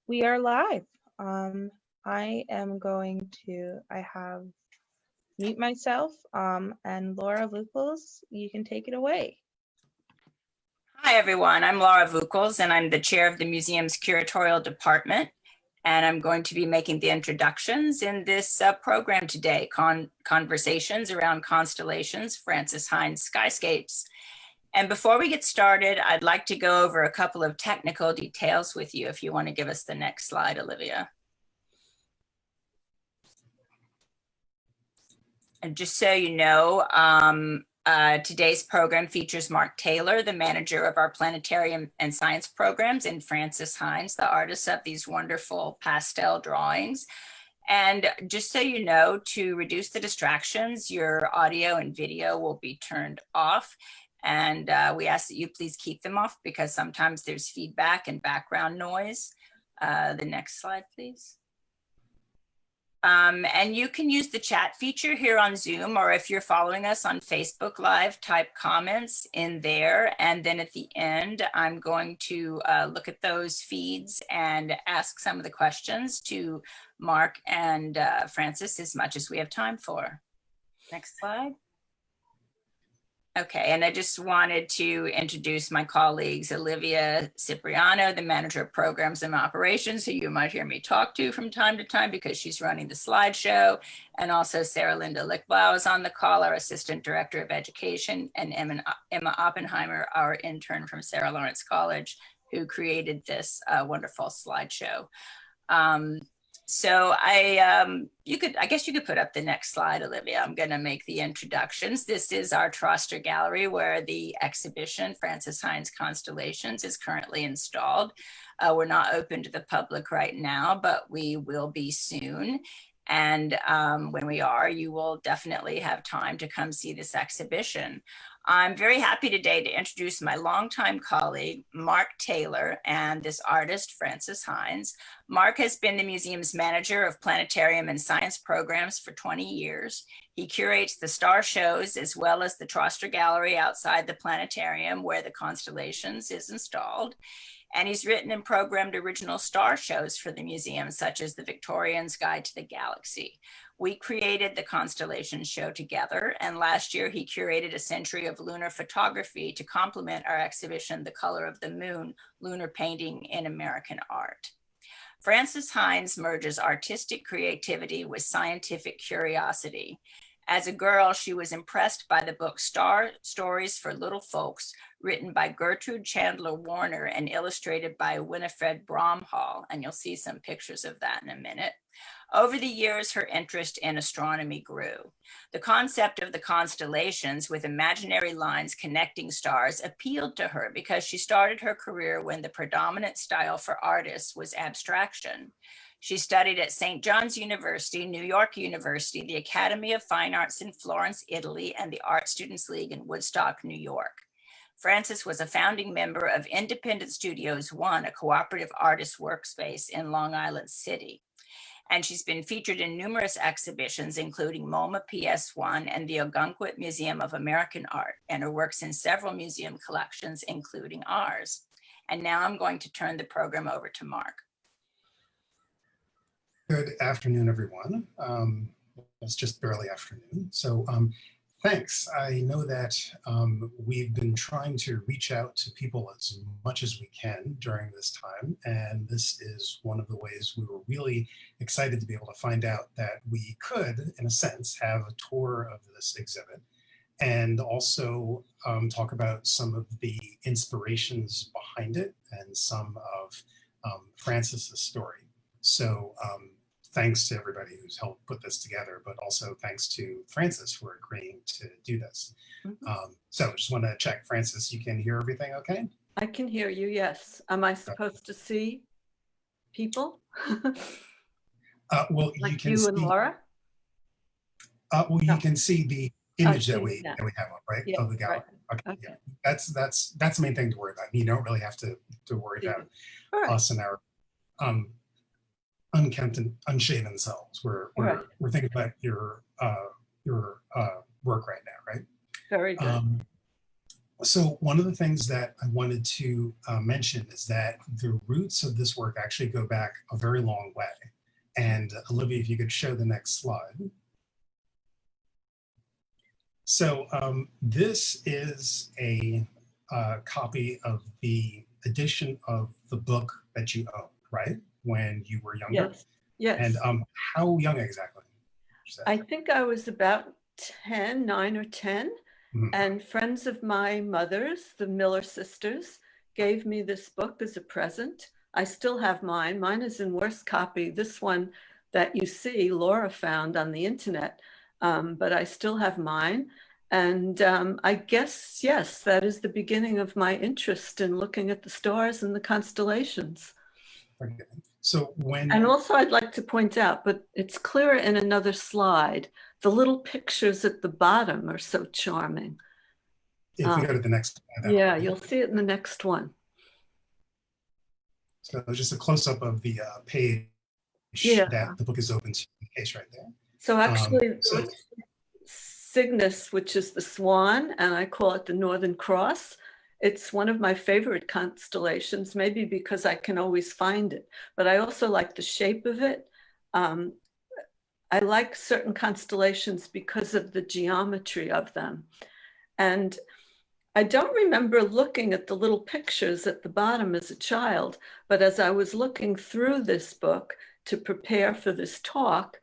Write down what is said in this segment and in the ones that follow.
We are live. I am going to, mute myself, and Laura Vukels, you can take it away. Hi, everyone. I'm Laura Vukels, and I'm the chair of the museum's curatorial department. And I'm going to be making the introductions in this program today, Conversations around Constellations, Francis Hynes Skyscapes. And before we get started, I'd like to go over a couple of technical details with you, if you want to give us the next slide, Olivia. And just so you know, today's program features Marc Taylor, the manager of our Planetarium and Science programs, and Francis Hynes, the artist of these wonderful pastel drawings. And just so you know, to reduce the distractions, your audio and video will be turned off. And we ask that you please keep them off because sometimes there's feedback and background noise. The next slide, please. And you can use the chat feature here on Zoom, or if you're following us on Facebook Live, type comments in there. And then at the end, I'm going to look at those feeds and ask some of the questions to Marc and Francis as much as we have time for. Next slide. Okay, and I just wanted to introduce my colleagues, Olivia Cipriano, the manager of programs and operations, who you might hear me talk to from time to time because she's running the slideshow, and also Sarah Linda Lickblau is on the call, our assistant director of education, and Emma Oppenheimer, our intern from Sarah Lawrence College, who created this wonderful slideshow. So I guess you could put up the next slide, Olivia. I'm going to make the introductions. This is our Troster Gallery where the exhibition Francis Hynes Constellations is currently installed. We're not open to the public right now, but we will be soon. And when we are, you will definitely have time to come see this exhibition. I'm very happy today to introduce my longtime colleague, Marc Taylor, and this artist, Francis Hynes. Marc has been the museum's manager of planetarium and science programs for 20 years. He curates the star shows as well as the Troster Gallery outside the planetarium where the Constellations is installed. And he's written and programmed original star shows for the museum, such as the Victorian's Guide to the Galaxy. We created the Constellations show together, and last year he curated a century of lunar photography to complement our exhibition, The Color of the Moon, Lunar Painting in American Art. Francis Hynes merges artistic creativity with scientific curiosity. As a girl, she was impressed by the book Star Stories for Little Folks, written by Gertrude Chandler Warner and illustrated by Winifred Bromhall, and you'll see some pictures of that in a minute. Over the years, her interest in astronomy grew. The concept of the constellations with imaginary lines connecting stars appealed to her because she started her career when the predominant style for artists was abstraction. She studied at St. John's University, New York University, the Academy of Fine Arts in Florence, Italy, and the Art Students League in Woodstock, New York. Francis was a founding member of Independent Studios One, a cooperative artist workspace in Long Island City. And she's been featured in numerous exhibitions, including MoMA PS1 and the Ogunquit Museum of American Art, and her works in several museum collections, including ours. And now I'm going to turn the program over to Marc. Good afternoon, everyone. It's just barely afternoon. So thanks. I know that we've been trying to reach out to people as much as we can during this time. And this is one of the ways we were really excited to be able to find out that we could, in a sense, have a tour of this exhibit and also talk about some of the inspirations behind it and some of Francis's story. So thanks to everybody who's helped put this together, but also thanks to Francis for agreeing to do this. So just want to check, Francis, you can hear everything okay? I can hear you, yes. Am I supposed to see people? Well, like you can you see, and Laura? Well, you can see the image that we have up, right? Yeah, of the gallery. Right. Okay. Yeah. That's the main thing to worry about. You don't really have to worry about us and our unkempt and unshaven selves. We're thinking about your work right now, right? Very good. So one of the things that I wanted to mention is that the roots of this work actually go back a very long way. And Olivia, if you could show the next slide. So this is a copy of the edition of the book that you owned, right? When you were younger? Yes, yes. And how young exactly? I think I was about 10, 9 or 10. Mhm. And friends of my mother's, the Miller sisters, gave me this book as a present. I still have mine. Mine is in worse copy. This one that you see, Laura found on the internet, but I still have mine. And I guess, yes, that is the beginning of my interest in looking at the stars and the constellations. Okay. So when And also I'd like to point out, but it's clearer in another slide, the little pictures at the bottom are so charming. if we go to the next slide, Yeah, you'll see it in the next one. So just a close-up of the page that the book is open to, in case right there. So actually, Cygnus, which is the swan, and I call it the Northern Cross. It's one of my favorite constellations, maybe because I can always find it, but I also like the shape of it. I like certain constellations because of the geometry of them. And I don't remember looking at the little pictures at the bottom as a child, but as I was looking through this book to prepare for this talk,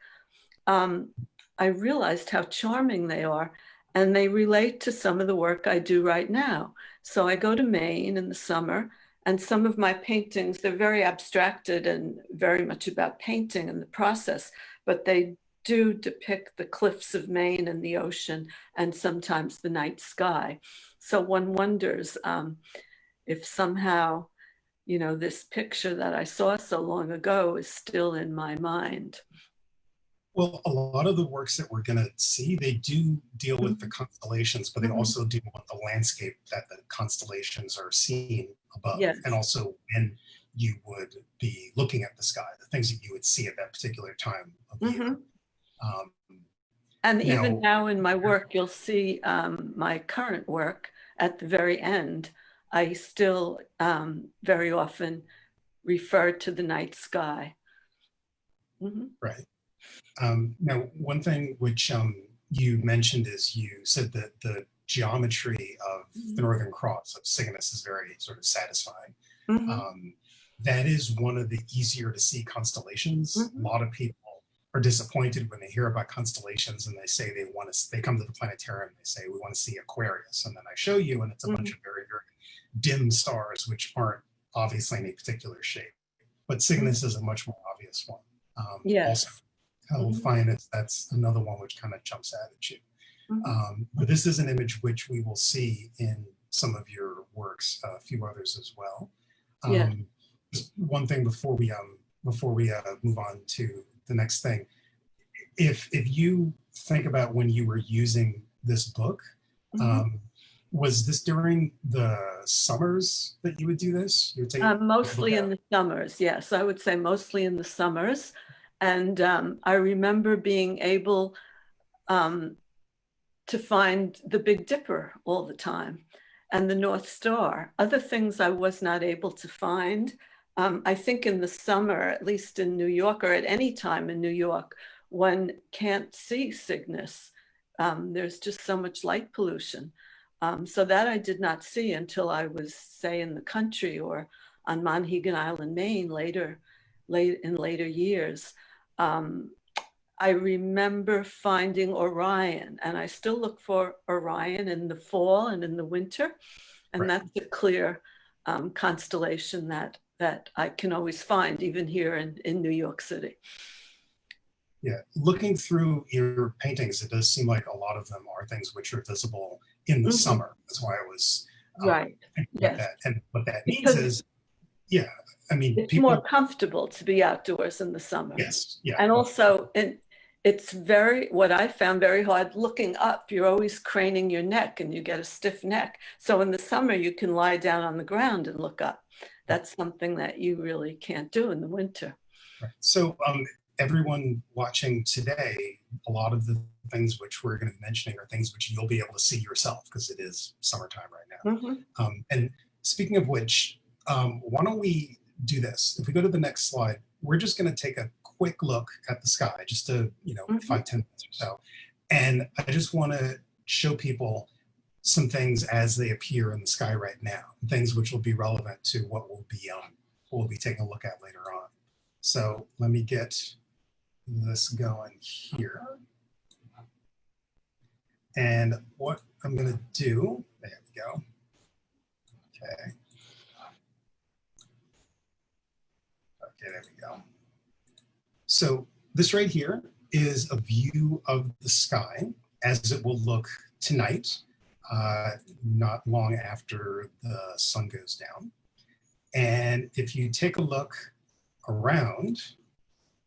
I realized how charming they are, and they relate to some of the work I do right now. So I go to Maine in the summer, and some of my paintings, they're very abstracted and very much about painting and the process, but they do depict the cliffs of Maine and the ocean, and sometimes the night sky. So one wonders if somehow, you know, this picture that I saw so long ago is still in my mind. Well, a lot of the works that we're going to see, they do deal with the constellations, but they also deal with the landscape that the constellations are seen above. Yes. And also when you would be looking at the sky, the things that you would see at that particular time of year. And even now in my work, you'll see my current work at the very end. I still very often refer to the night sky. Right. Now, one thing which you mentioned is you said that the geometry of the Northern Cross of Cygnus is very sort of satisfying. That is one of the easier to see constellations. A lot of people are disappointed when they hear about constellations and they say they come to the planetarium and they say, we want to see Aquarius. And then I show you, and it's a bunch of very, very dim stars, which aren't obviously any particular shape. But Cygnus is a much more obvious one. Also, Hynes, that's another one which kind of jumps out at you. But this is an image which we will see in some of your works, a few others as well. Just one thing before we move on to the next thing. If you think about when you were using this book, was this during the summers that you would do this? You would take mostly in the summers, yes. I would say mostly in the summers. And I remember being able to find the Big Dipper all the time and the North Star. Other things I was not able to find. I think in the summer, at least in New York or at any time in New York, one can't see Cygnus. There's just so much light pollution. So that I did not see until I was, say, in the country or on Monhegan Island, Maine, in later years. I remember finding Orion, and I still look for Orion in the fall and in the winter. And that's a clear constellation that I can always find, even here in New York City. Yeah, looking through your paintings, it does seem like a lot of them are things which are visible in the summer. That's why I was thinking about that. And what that means is, I mean, it's more comfortable to be outdoors in the summer. Yes, yeah. And also, it's what I found very hard looking up. You're always craning your neck and you get a stiff neck. So in the summer, you can lie down on the ground and look up. That's something that you really can't do in the winter. So everyone watching today, a lot of the things which we're going to be mentioning are things which you'll be able to see yourself because it is summertime right now. And speaking of which, why don't we do this? If we go to the next slide, we're just going to take a quick look at the sky, just to, 5-10 minutes or so. And I just want to show people some things as they appear in the sky right now, things which will be relevant to what we'll be taking a look at later on. So let me get this going here. And what I'm going to do, there we go. Okay. Okay, there we go. So this right here is a view of the sky as it will look tonight, not long after the sun goes down. And if you take a look around,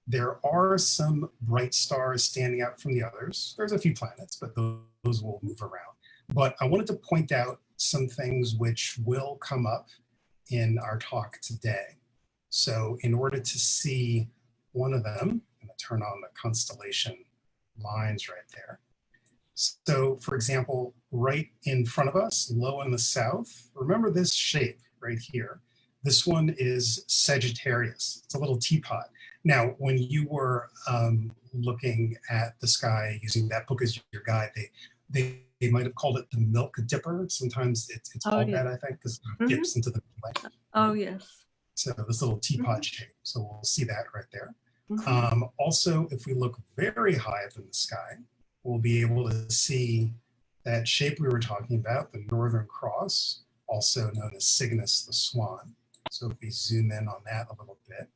there are some bright stars standing out from the others. There's a few planets, but those will move around. But I wanted to point out some things which will come up in our talk today. So in order to see one of them, I'm going to turn on the constellation lines right there. So for example, right in front of us, low in the south, remember this shape right here. This one is Sagittarius. It's a little teapot. Now, when you were looking at the sky using that book as your guide, they might have called it the milk dipper. Sometimes it's called that, I think, because it dips into the milk. Oh, yes. So this little teapot shape. So we'll see that right there. Also, if we look very high up in the sky, we'll be able to see that shape we were talking about, the Northern Cross, also known as Cygnus the Swan. So if we zoom in on that a little bit,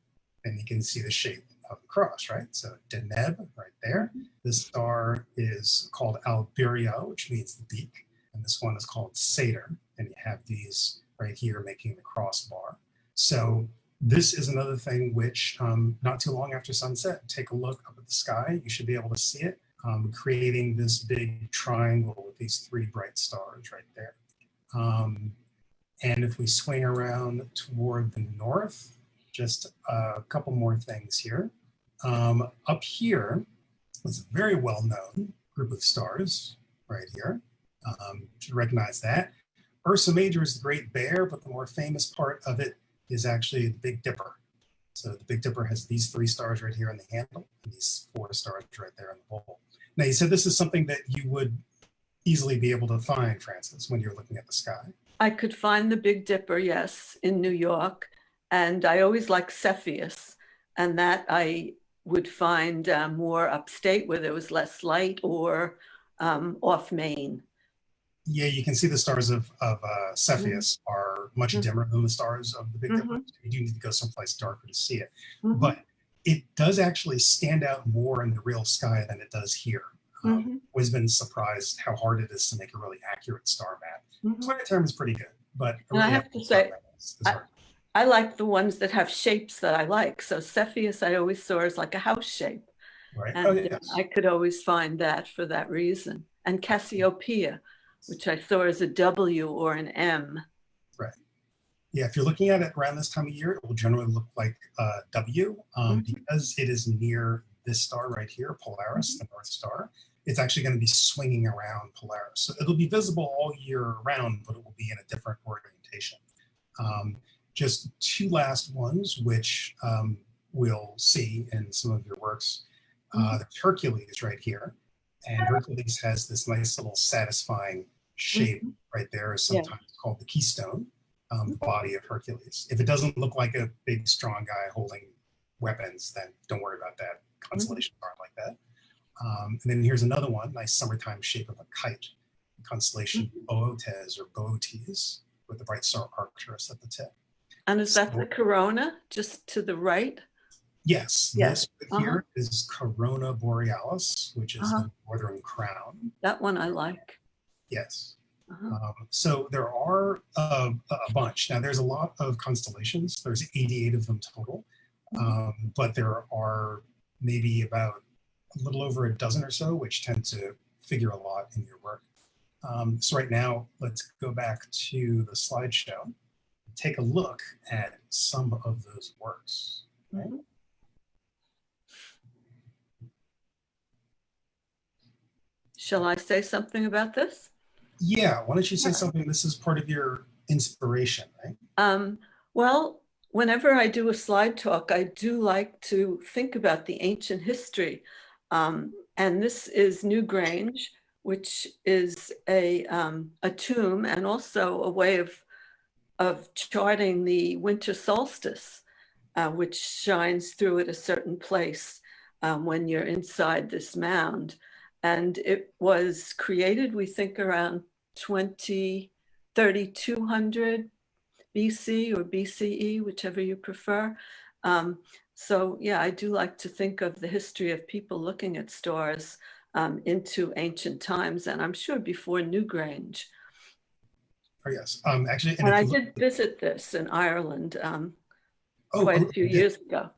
then you can see the shape of the cross, right? So Deneb right there. This star is called Alberio, which means the beak. And this one is called Satyr. And you have these right here making the crossbar. So this is another thing which not too long after sunset, take a look up at the sky. You should be able to see it, creating this big triangle with these three bright stars right there. And if we swing around toward the north, just a couple more things here. Up here is a very well-known group of stars right here. You should recognize that. Ursa Major is the Great Bear, but the more famous part of it is actually the Big Dipper. So the Big Dipper has these three stars right here in the handle and these four stars right there in the bowl. Now you said this is something that you would easily be able to find, Frances, when you're looking at the sky. I could find the Big Dipper, yes, in New York. And I always like Cepheus, and that I would find more upstate where there was less light or off Maine. Yeah, you can see the stars of Cepheus are much dimmer than the stars of the Big Dipper. You do need to go someplace darker to see it. But it does actually stand out more in the real sky than it does here. Always been surprised how hard it is to make a really accurate star map. Planetarium is pretty good, but I have to say, I like the ones that have shapes that I like. So Cepheus I always saw as like a house shape. Right. And I could always find that for that reason. And Cassiopeia, which I saw as a W or an M. Right. Yeah, if you're looking at it around this time of year, it will generally look like a W because it is near this star right here, Polaris, the North Star. It's actually going to be swinging around Polaris. So it'll be visible all year round, but it will be in a different orientation. Just two last ones, which we'll see in some of your works. There's Hercules right here. And Hercules has this nice little satisfying shape right there, sometimes called the keystone, the body of Hercules. If it doesn't look like a big, strong guy holding weapons, then don't worry about that. Constellations aren't like that. And then here's another one, nice summertime shape of a kite, the constellation Boötes or Boötes, with the bright star Arcturus at the tip. And is that the corona just to the right? Yes, this here is Corona Borealis, which is the northern crown. That one I like. Yes. So there are a bunch. Now there's a lot of constellations. There's 88 of them total, but there are maybe about a little over a dozen or so, which tend to figure a lot in your work. So right now, let's go back to the slideshow and take a look at some of those works. Right? Shall I say something about this? Yeah, why don't you say Yeah. something? This is part of your inspiration, right? Well, whenever I do a slide talk, I do like to think about the ancient history. And this is Newgrange, which is a tomb and also a way of charting the winter solstice, which shines through at a certain place when you're inside this mound. And it was created, we think, around 3200 BC or BCE, whichever you prefer. So yeah, I do like to think of the history of people looking at stars into ancient times, and I'm sure before Newgrange. Oh, yes. Actually, and I did visit this in Ireland quite a few years ago.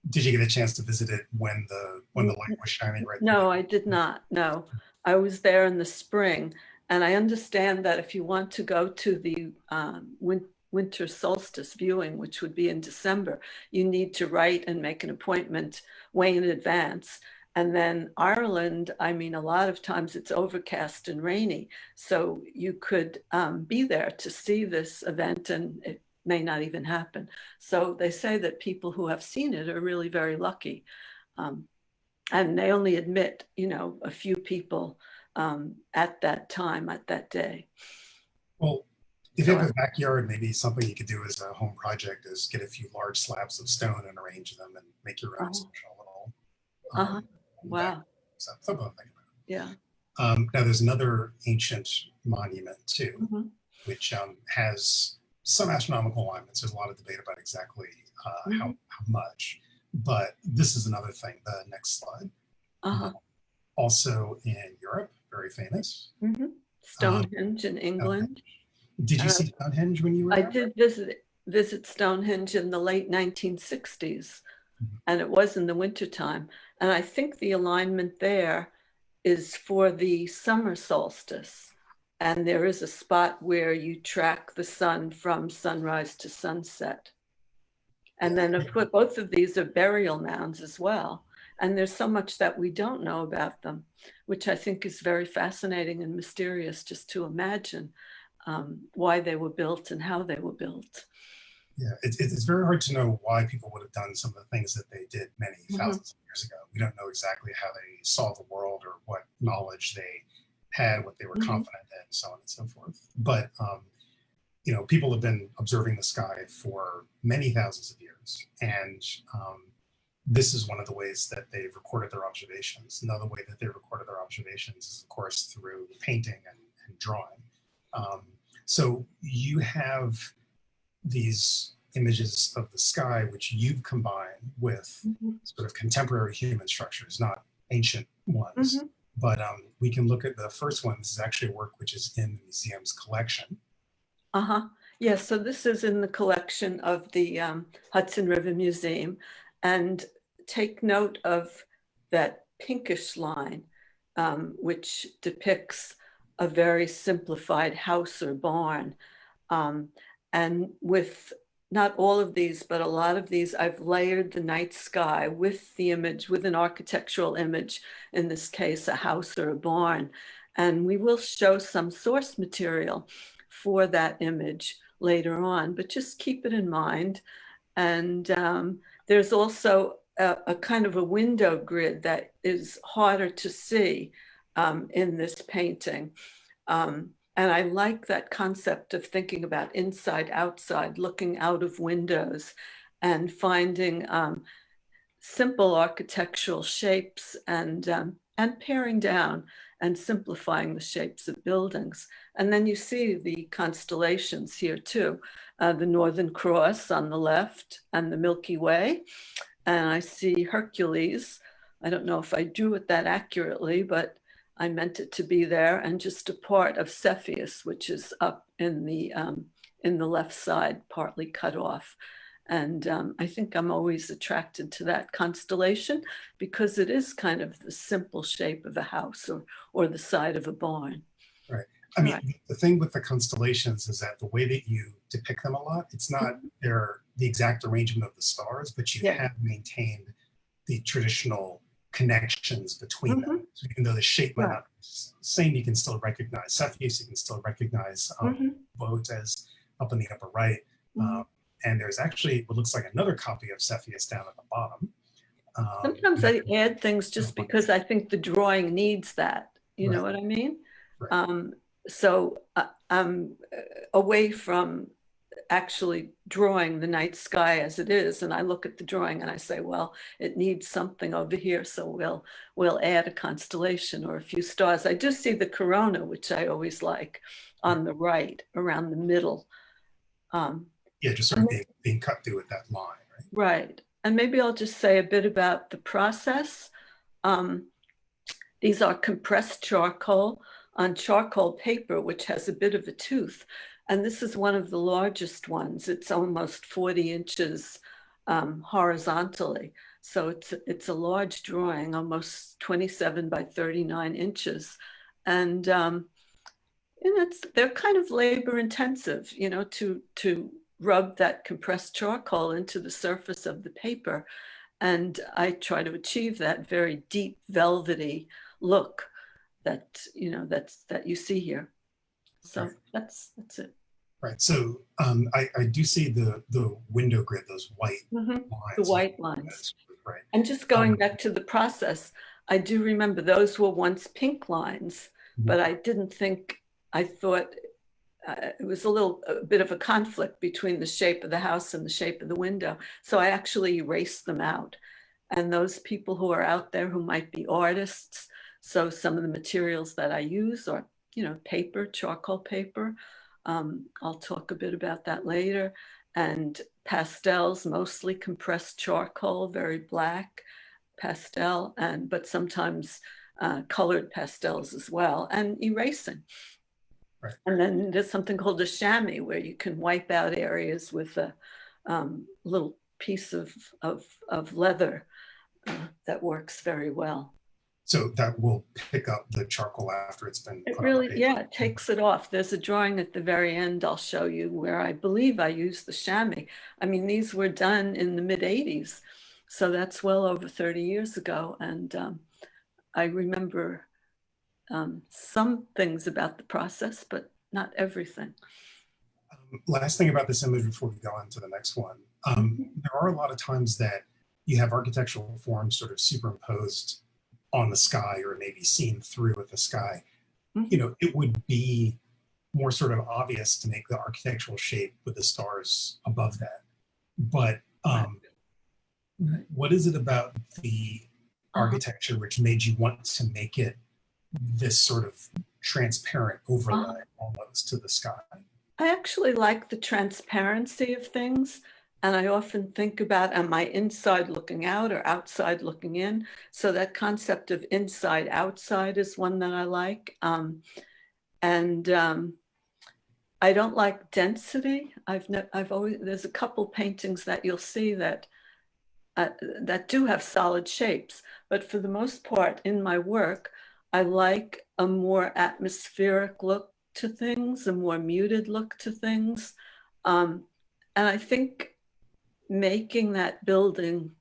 Did you get a chance to visit it when the light was shining right No, I did not. No, I was there in the spring, and I understand that if you want to go to the winter solstice viewing, which would be in December, you need to write and make an appointment way in advance. And then Ireland, I mean, a lot of times it's overcast and rainy, so you could be there to see this event, and it may not even happen. So they say that people who have seen it are really very lucky. And they only admit, a few people at that time, at that day. Well, if you have a backyard, maybe something you could do as a home project is get a few large slabs of stone and arrange them and make your own special little. Wow. Something like that. Yeah. Now there's another ancient monument too, which has some astronomical alignments. There's a lot of debate about exactly how much, but this is another thing. The next slide. Also in Europe, very famous. Stonehenge in England. Did you see Stonehenge when you were there? I did visit Stonehenge in the late 1960s, and it was in the wintertime. And I think the alignment there is for the summer solstice. And there is a spot where you track the sun from sunrise to sunset. And then, of course, both of these are burial mounds as well. And there's so much that we don't know about them, which I think is very fascinating and mysterious just to imagine why they were built and how they were built. Yeah, it's very hard to know why people would have done some of the things that they did many thousands of years ago. We don't know exactly how they saw the world or what knowledge they had, what they were confident in, so on and so forth. But people have been observing the sky for many thousands of years, and this is one of the ways that they've recorded their observations. Another way that they've recorded their observations is, of course, through painting and drawing. So you have these images of the sky, which you've combined with sort of contemporary human structures, not ancient ones. But we can look at the first one. This is actually a work which is in the museum's collection. Yes, so this is in the collection of the Hudson River Museum. And take note of that pinkish line, which depicts a very simplified house or barn. And with not all of these, but a lot of these, I've layered the night sky with the image, with an architectural image, in this case, a house or a barn. And we will show some source material for that image later on, but just keep it in mind. And there's also a kind of a window grid that is harder to see in this painting. And I like that concept of thinking about inside, outside, looking out of windows and finding simple architectural shapes and paring down and simplifying the shapes of buildings. And then you see the constellations here too, the Northern Cross on the left and the Milky Way. And I see Hercules. I don't know if I drew it that accurately, but I meant it to be there, and just a part of Cepheus, which is up in the left side, partly cut off. And I think I'm always attracted to that constellation because it is kind of the simple shape of a house or the side of a barn. Right. I mean, the thing with the constellations is that the way that you depict them a lot, it's not the exact arrangement of the stars, but you have maintained the traditional connections between them. So even though the shape might Right. not be the same, you can still recognize Cepheus, you can still recognize Boat as up in the upper right. And there's actually what looks like another copy of Cepheus down at the bottom. Sometimes I add things just because I think the drawing needs that. You know what I mean? Right. So I'm away from actually drawing the night sky as it is, and I look at the drawing and I say, well, it needs something over here, so we'll add a constellation or a few stars. I do see the corona, which I always like, on the right around the middle. Yeah, just sort of being cut through with that line, right? Right. And maybe I'll just say a bit about the process. These are compressed charcoal on charcoal paper, which has a bit of a tooth. And this is one of the largest ones. It's almost 40 inches horizontally. So it's a large drawing, almost 27 by 39 inches. And they're kind of labor intensive, you know, to rub that compressed charcoal into the surface of the paper. And I try to achieve that very deep, velvety look that, you know, that you see here. So that's it. Right. So I do see the window grid, those white lines. The white lines. Right. And just going back to the process, I do remember those were once pink lines, but I didn't think, I thought it was a bit of a conflict between the shape of the house and the shape of the window. So I actually erased them out. And those people who are out there who might be artists, so some of the materials that I use are, you know, paper, charcoal paper. I'll talk a bit about that later. And pastels, mostly compressed charcoal, very black pastel, but sometimes colored pastels as well, and erasing. Right. And then there's something called a chamois, where you can wipe out areas with a little piece of leather that works very well. So that will pick up the charcoal after it's been put on the paper. Yeah, it takes it off. There's a drawing at the very end I'll show you where I believe I used the chamois. I mean, these were done in the mid-'80s, so that's well over 30 years ago. And I remember some things about the process, but not everything. Last thing about this image before we go on to the next one. There are a lot of times that you have architectural forms sort of superimposed on the sky, or maybe seen through with the sky. You know, it would be more sort of obvious to make the architectural shape with the stars above that. But what is it about the architecture which made you want to make it this sort of transparent overlay almost to the sky? I actually like the transparency of things. And I often think about, am I inside looking out or outside looking in? So that concept of inside outside is one that I like. I don't like density. I've always, there's a couple paintings that you'll see that do have solid shapes, but for the most part in my work, I like a more atmospheric look to things, a more muted look to things. And I think making that building,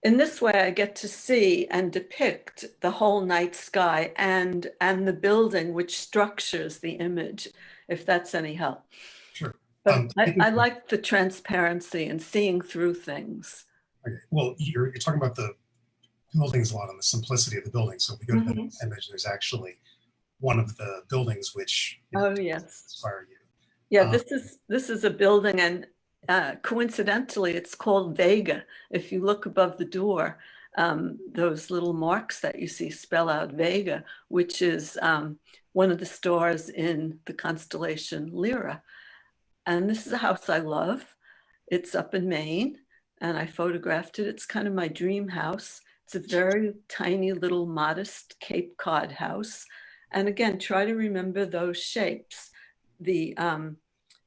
in this way I get to see and depict the whole night sky and the building which structures the image, if that's any help. Sure. But I like the transparency and seeing through things. Okay. Well, you're talking about the buildings a lot, and the simplicity of the building. So if we go to the next image, there's actually one of the buildings which inspire you. Yeah, this is a building, and coincidentally, it's called Vega. If you look above the door, those little marks that you see spell out Vega, which is one of the stars in the constellation Lyra. And this is a house I love. It's up in Maine, and I photographed it. It's kind of my dream house. It's a very tiny little modest Cape Cod house. And again, try to remember those shapes. The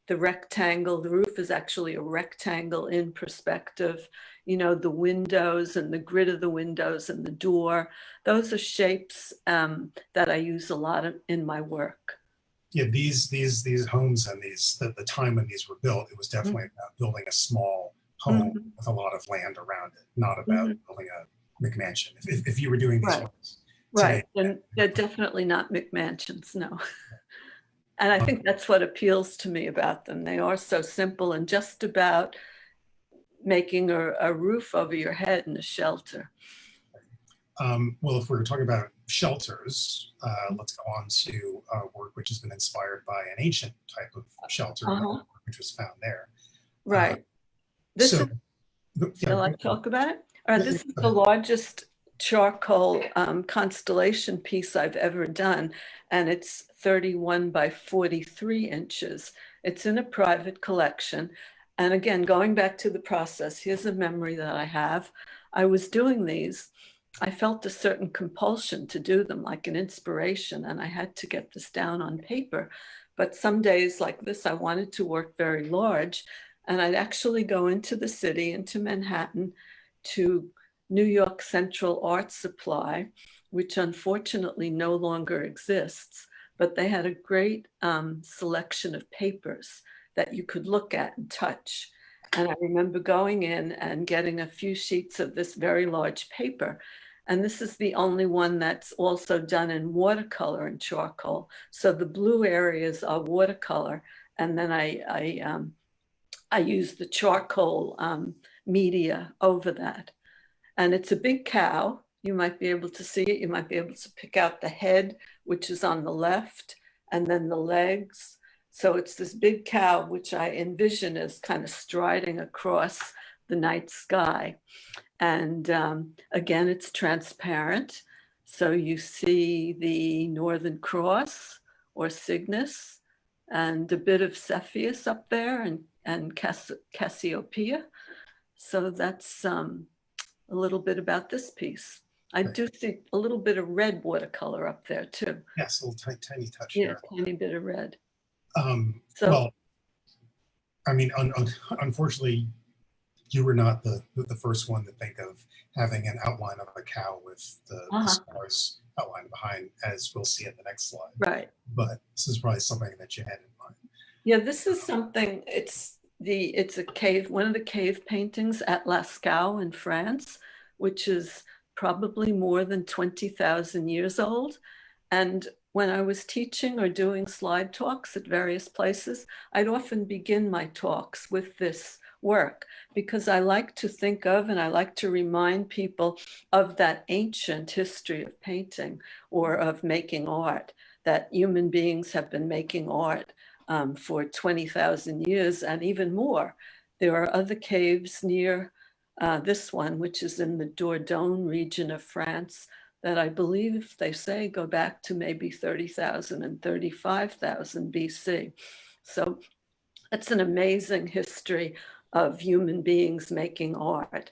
rectangle, the roof is actually a rectangle in perspective. You know, the windows and the grid of the windows and the door, those are shapes that I use a lot in my work. Yeah, these homes and the time when these were built, it was definitely about building a small home with a lot of land around it, not about building a McMansion if you were doing these Right. ones Right. today. And they're definitely not McMansions, no. And I think that's what appeals to me about them. They are so simple and just about making a roof over your head and a shelter. Well, if we're talking about shelters, let's go on to work which has been inspired by an ancient type of shelter, which was found there. Right. This is, shall I talk about it? This is the largest charcoal constellation piece I've ever done, and it's 31 by 43 inches. It's in a private collection. And again, going back to the process, here's a memory that I have. I was doing these. I felt a certain compulsion to do them, like an inspiration, and I had to get this down on paper. But some days like this, I wanted to work very large, and I'd actually go into the city, into Manhattan, to New York Central Art Supply, which unfortunately no longer exists, but they had a great selection of papers that you could look at and touch. And I remember going in and getting a few sheets of this very large paper. And this is the only one that's also done in watercolor and charcoal. So the blue areas are watercolor. And then I use the charcoal media over that. And it's a big cow. You might be able to see it. You might be able to pick out the head, which is on the left, and then the legs. So it's this big cow, which I envision as kind of striding across the night sky. And again, it's transparent. So you see the Northern Cross or Cygnus and a bit of Cepheus up there and Cassiopeia. So that's a little bit about this piece. I do see a little bit of red watercolor up there too. Yes, a little tiny touch. Yeah, tiny bit of red. Well, I mean, unfortunately, you were not the first one to think of having an outline of a cow with the stars outlined behind, as we'll see in the next slide. Right. But this is probably something that you had in mind. Yeah, this is something. It's a cave, one of the cave paintings at Lascaux in France, which is probably more than 20,000 years old. And when I was teaching or doing slide talks at various places, I'd often begin my talks with this work because I like to think of and I like to remind people of that ancient history of painting or of making art, that human beings have been making art for 20,000 years and even more. There are other caves near this one, which is in the Dordogne region of France, that I believe they say go back to maybe 30,000 and 35,000 BC. So it's an amazing history of human beings making art.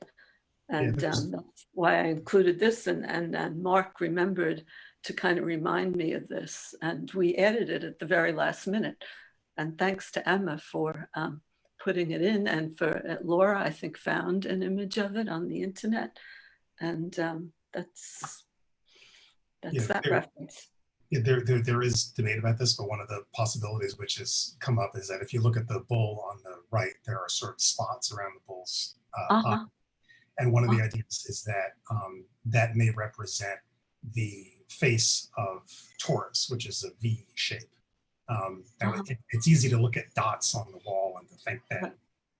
And that's why I included this, and Marc remembered to kind of remind me of this. And we added it at the very last minute. And thanks to Emma for putting it in, and for Laura, I think, found an image of it on the internet. And that's that reference. Yeah, there is debate about this, but one of the possibilities which has come up is that if you look at the bull on the right, there are sort of spots around the bull's eye. And one of the ideas is that that may represent the face of Taurus, which is a V shape. It's easy to look at dots on the wall and to think that,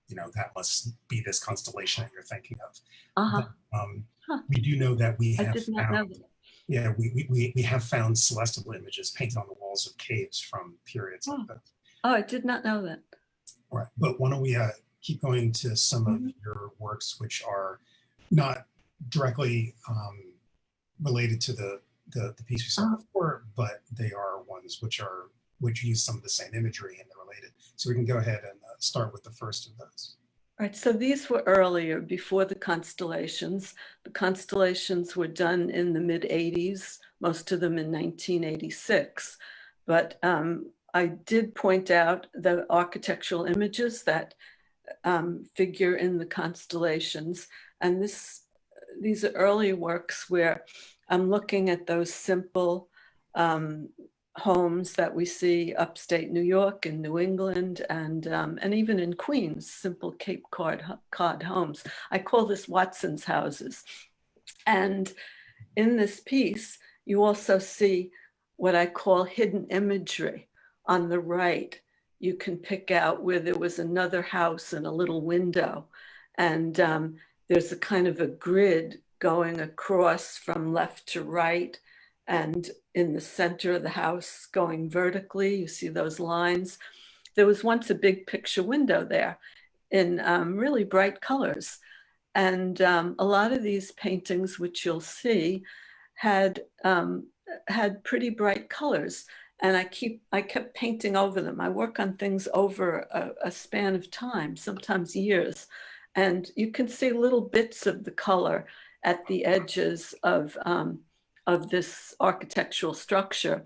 you know, that must be this constellation that you're thinking of. But, we do know that we have found, we have found celestial images painted on the walls of caves from periods like that. Oh, I did not know that. Right, but why don't we keep going to some of your works which are not directly related to the piece we saw before, but they are ones which use some of the same imagery and they're related. So we can go ahead and start with the first of those. All right, so these were earlier, before the constellations. The constellations were done in the mid-'80s, most of them in 1986. But I did point out the architectural images that figure in the constellations. And these are early works where I'm looking at those simple homes that we see upstate New York and New England and even in Queens, simple Cape Cod homes. I call this Watson's houses. And in this piece, you also see what I call hidden imagery. On the right, you can pick out where there was another house and a little window. And there's a kind of a grid going across from left to right. And in the center of the house going vertically, you see those lines. There was once a big picture window there in really bright colors. And a lot of these paintings, which you'll see, had pretty bright colors. And I kept painting over them. I work on things over a span of time, sometimes years. And you can see little bits of the color at the edges of this architectural structure.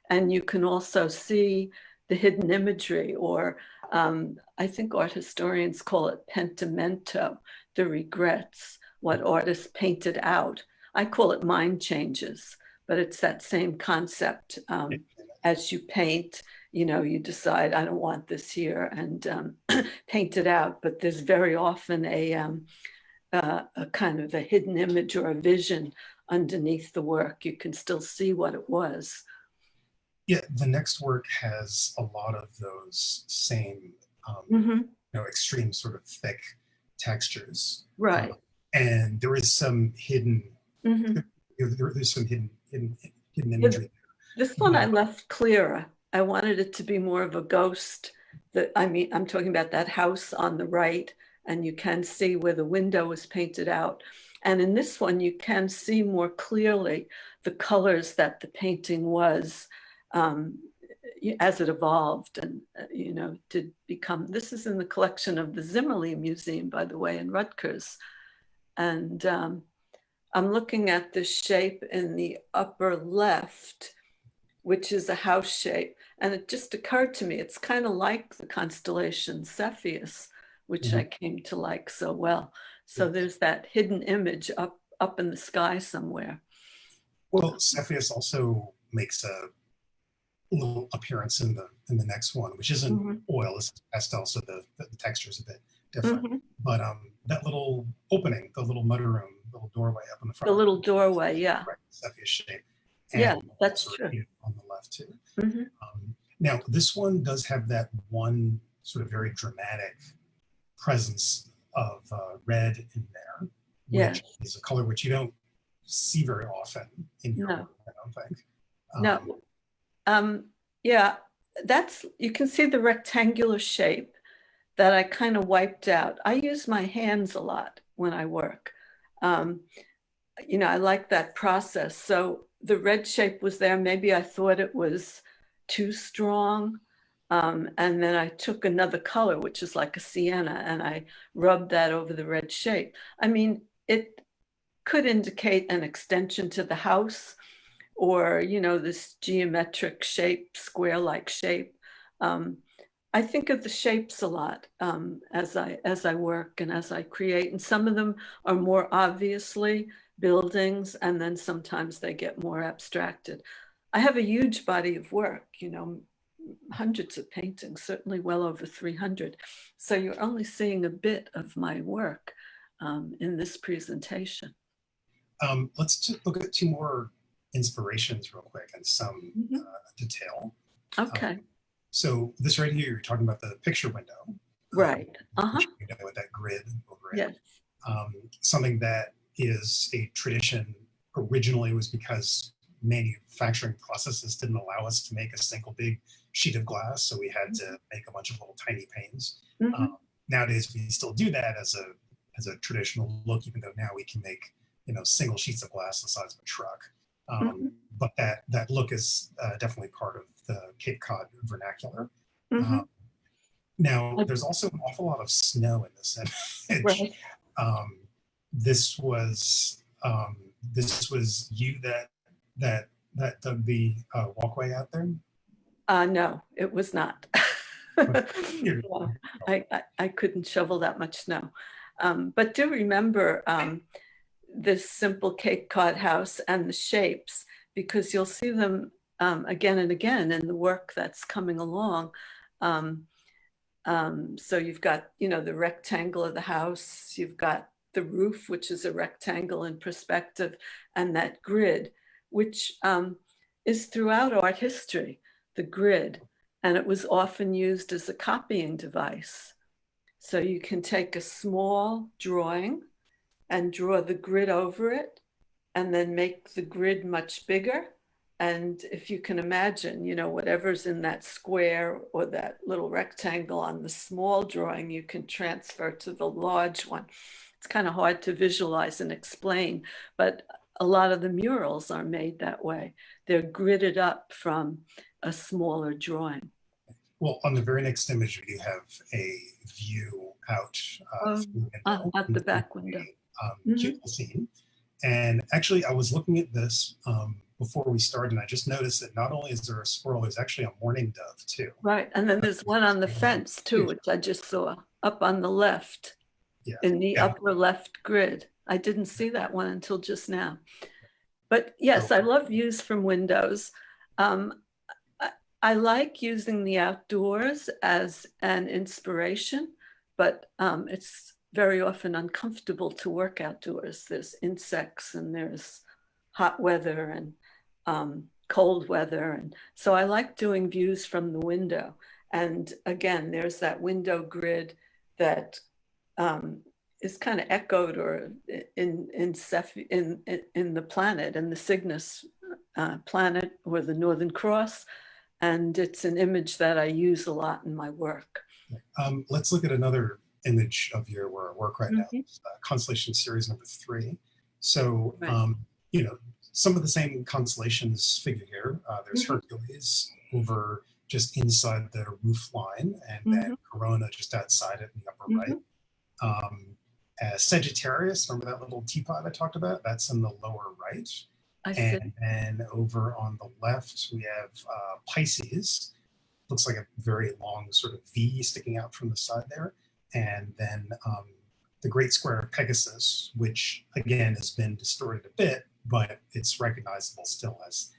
And you can also see the hidden imagery, or I think art historians call it pentimento, the regrets, what artists painted out. I call it mind changes, but it's that same concept. As you paint, you decide, I don't want this here, and paint it out. But there's very often a kind of a hidden image or a vision underneath the work. You can still see what it was. Yeah, the next work has a lot of those same, extreme sort of thick textures. Right. And there is some hidden, there's some hidden imagery. This one I left clearer. I wanted it to be more of a ghost. I'm talking about that house on the right, and you can see where the window was painted out. And in this one, you can see more clearly the colors that the painting was as it evolved and, did become. This is in the collection of the Zimmerli Museum, by the way, in Rutgers. And I'm looking at this shape in the upper left, which is a house shape. And it just occurred to me, it's kind of like the constellation Cepheus, which I came to like so well. So there's that hidden image up in the sky somewhere. Well, Cepheus also makes a little appearance in the next one, which isn't oil, it's pastel, so the texture is a bit different. But that little opening, the little mudroom, little doorway up in the front. The little doorway, yeah. Right, Cepheus shape. And yeah, that's true. On the left too. Now, this one does have that one sort of very dramatic presence of red in there, which is a color which you don't see very often in your work, I don't think. Yeah, you can see the rectangular shape that I kind of wiped out. I use my hands a lot when I work. I like that process. So the red shape was there. Maybe I thought it was too strong. And then I took another color, which is like a sienna, and I rubbed that over the red shape. I mean, it could indicate an extension to the house, or, this geometric shape, square-like shape. I think of the shapes a lot as I work and as I create. And some of them are more obviously buildings, and then sometimes they get more abstracted. I have a huge body of work, hundreds of paintings, certainly well over 300. So you're only seeing a bit of my work in this presentation. Let's look at two more inspirations real quick and some detail. Okay. So this right here, you're talking about the picture window. Right. With that grid over it. Yes. Something that is a tradition originally was because manufacturing processes didn't allow us to make a single big sheet of glass. So we had to make a bunch of little tiny panes. Nowadays, we still do that as a traditional look, even though now we can make, single sheets of glass the size of a truck. But that look is definitely part of the Cape Cod vernacular. Now, there's also an awful lot of snow in this image. Right. This was you that dug the walkway out there? No, it was not. No, I couldn't shovel that much snow. But do remember this simple Cape Cod house and the shapes, because you'll see them again and again in the work that's coming along. So you've got, the rectangle of the house, you've got the roof, which is a rectangle in perspective, and that grid, which is throughout art history, the grid, and it was often used as a copying device. So you can take a small drawing and draw the grid over it, and then make the grid much bigger. And if you can imagine, you know, whatever's in that square or that little rectangle on the small drawing, you can transfer to the large one. It's kind of hard to visualize and explain, but a lot of the murals are made that way. They're gridded up from a smaller drawing. Well, on the very next image, we have a view out at the back window. Cute scene. And actually, I was looking at this before we started, and I just noticed that not only is there a squirrel, there's actually a mourning dove too. Right, and then there's one on the fence too, which I just saw up on the left, in the upper left grid. I didn't see that one until just now. But yes, I love views from windows. I like using the outdoors as an inspiration, but it's very often uncomfortable to work outdoors. There's insects and there's hot weather and cold weather. And so I like doing views from the window. And again, there's that window grid that is kind of echoed or in the planet, in the Cygnus planet or the Northern Cross. And it's an image that I use a lot in my work. Let's look at another image of your work right now, Constellation series number 3. So, you know, some of the same constellations figure here. There's Hercules over just inside the roof line, and then Corona just outside it in the upper right. Sagittarius, remember that little teapot I talked about? That's in the lower right. And then over on the left, we have Pisces. Looks like a very long sort of V sticking out from the side there. And then the Great Square of Pegasus, which again has been distorted a bit, but it's recognizable still as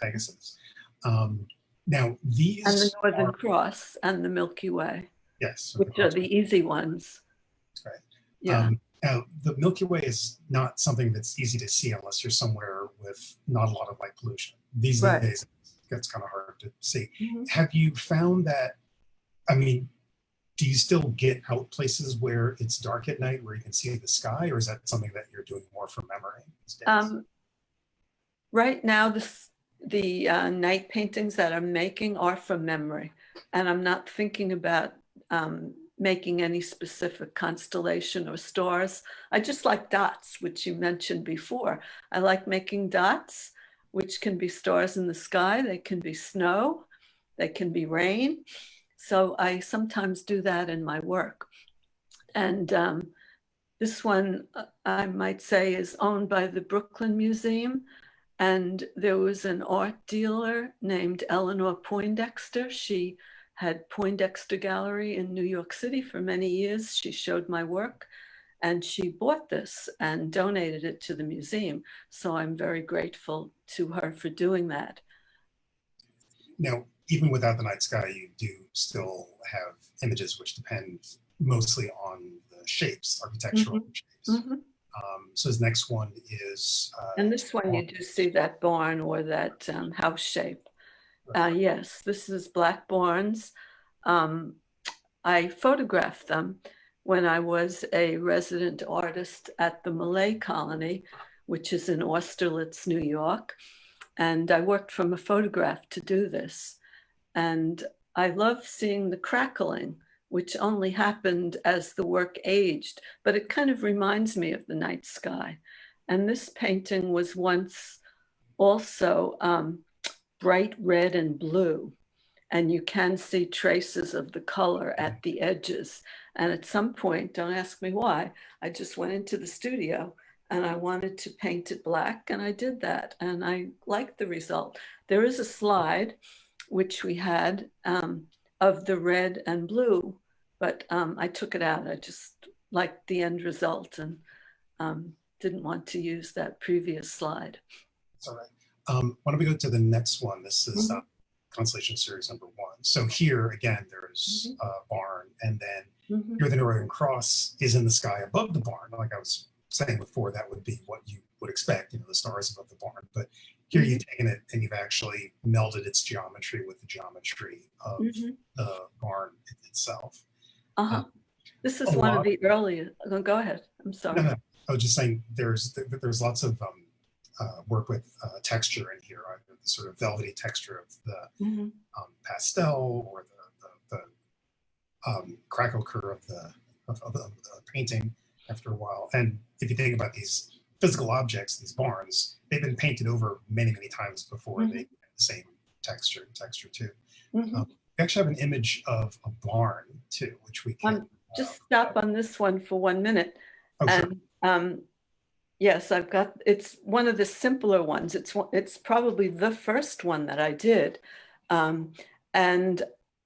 Pegasus. Now these and the Northern Cross and the Milky Way. Yes, which are the easy ones. Right. Yeah. Now the Milky Way is not something that's easy to see unless you're somewhere with not a lot of light pollution. These days, it's kind of hard to see. Have you found that? I mean, do you still get out places where it's dark at night where you can see the sky, or is that something that you're doing more from memory these days? Right now, the night paintings that I'm making are from memory, and I'm not thinking about making any specific constellation or stars. I just like dots, which you mentioned before. I like making dots, which can be stars in the sky. They can be snow. They can be rain. So I sometimes do that in my work. And this one, I might say, is owned by the Brooklyn Museum. And there was an art dealer named Eleanor Poindexter. She had Poindexter Gallery in New York City for many years. She showed my work, and she bought this and donated it to the museum. So I'm very grateful to her for doing that. Now, even without the night sky, you do still have images which depend mostly on the shapes, architectural shapes. So this next one is... and this one, you do see that barn or that house shape. Yes, this is black barns. I photographed them when I was a resident artist at the Malay colony, which is in Austerlitz, New York. And I worked from a photograph to do this. And I love seeing the crackling, which only happened as the work aged, but it kind of reminds me of the night sky. And this painting was once also bright red and blue, and you can see traces of the color at the edges. And at some point, don't ask me why, I just went into the studio and I wanted to paint it black, and I did that, and I liked the result. There is a slide which we had of the red and blue, but I took it out. I just liked the end result and didn't want to use that previous slide. That's all right. Why don't we go to the next one? This is Constellation Series #1. So here again, there's a barn, and then Mhm. here the Northern Cross is in the sky above the barn. Like I was saying before, that would be what you would expect, the stars above the barn. But here you've taken it and you've actually melded its geometry with the geometry of the barn itself. This is one of the earliest. Go ahead. I'm sorry. No. I was just saying there's lots of work with texture in here, either the sort of velvety texture of the pastel or the crackle curve of the painting after a while. And if you think about these physical objects, these barns, they've been painted over many, many times before they get the same texture too. We actually have an image of a barn too, which we can just stop on this one for 1 minute. Oh, sure. And yes, it's one of the simpler ones. It's probably the first one that I did. And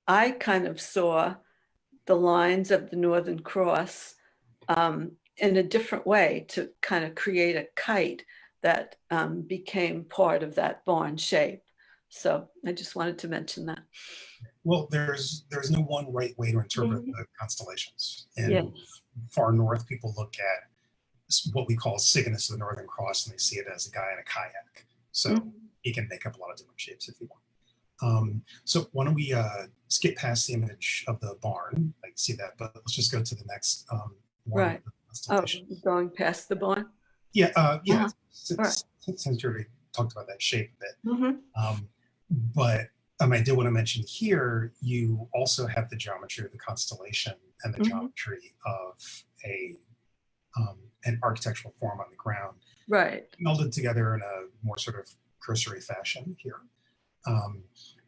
I kind of saw the lines of the Northern Cross in a different way to kind of create a kite that became part of that barn shape. So I just wanted to mention that. Well, there's no one right way to interpret the constellations. In far north, people look at what we call Cygnus of the Northern Cross, and they see it as a guy in a kayak. So he can make up a lot of different shapes if you want. So why don't we skip past the image of the barn? I can see that, but let's just go to the next one. Right. Oh, going past the barn? Yeah, since you already talked about that shape a bit. But I did want to mention here, you also have the geometry of the constellation and the geometry of an architectural form on the ground. Right. Melded together in a more sort of cursory fashion here.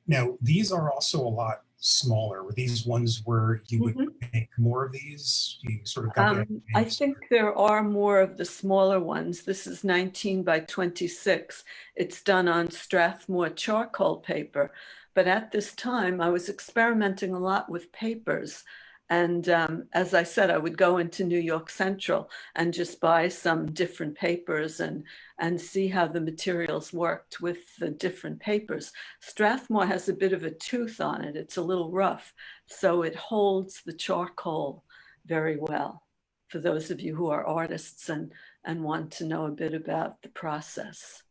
Now, these are also a lot smaller. Were these ones where you would make more of these? You sort of got I think there are more of the smaller ones. This is 19 by 26. It's done on Strathmore charcoal paper. But at this time, I was experimenting a lot with papers. And as I said, I would go into New York Central and just buy some different papers and see how the materials worked with the different papers. Strathmore has a bit of a tooth on it. It's a little rough, so it holds the charcoal very well for those of you who are artists and want to know a bit about the process.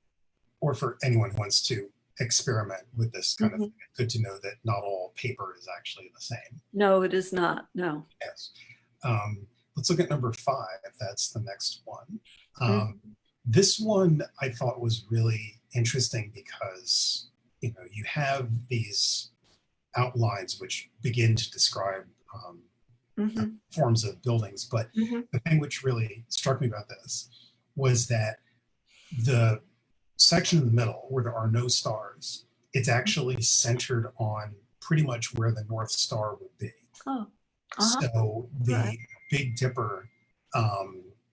Or for anyone who wants to experiment with this kind of thing. Good to know that not all paper is actually the same. No, it is not. No. Yes. Let's look at number 5. That's the next one. This one I thought was really interesting because you have these outlines which begin to describe forms of buildings, but the thing which really struck me about this was that the section in the middle where there are no stars, it's actually centered on pretty much where the North Star would be. So the Big Dipper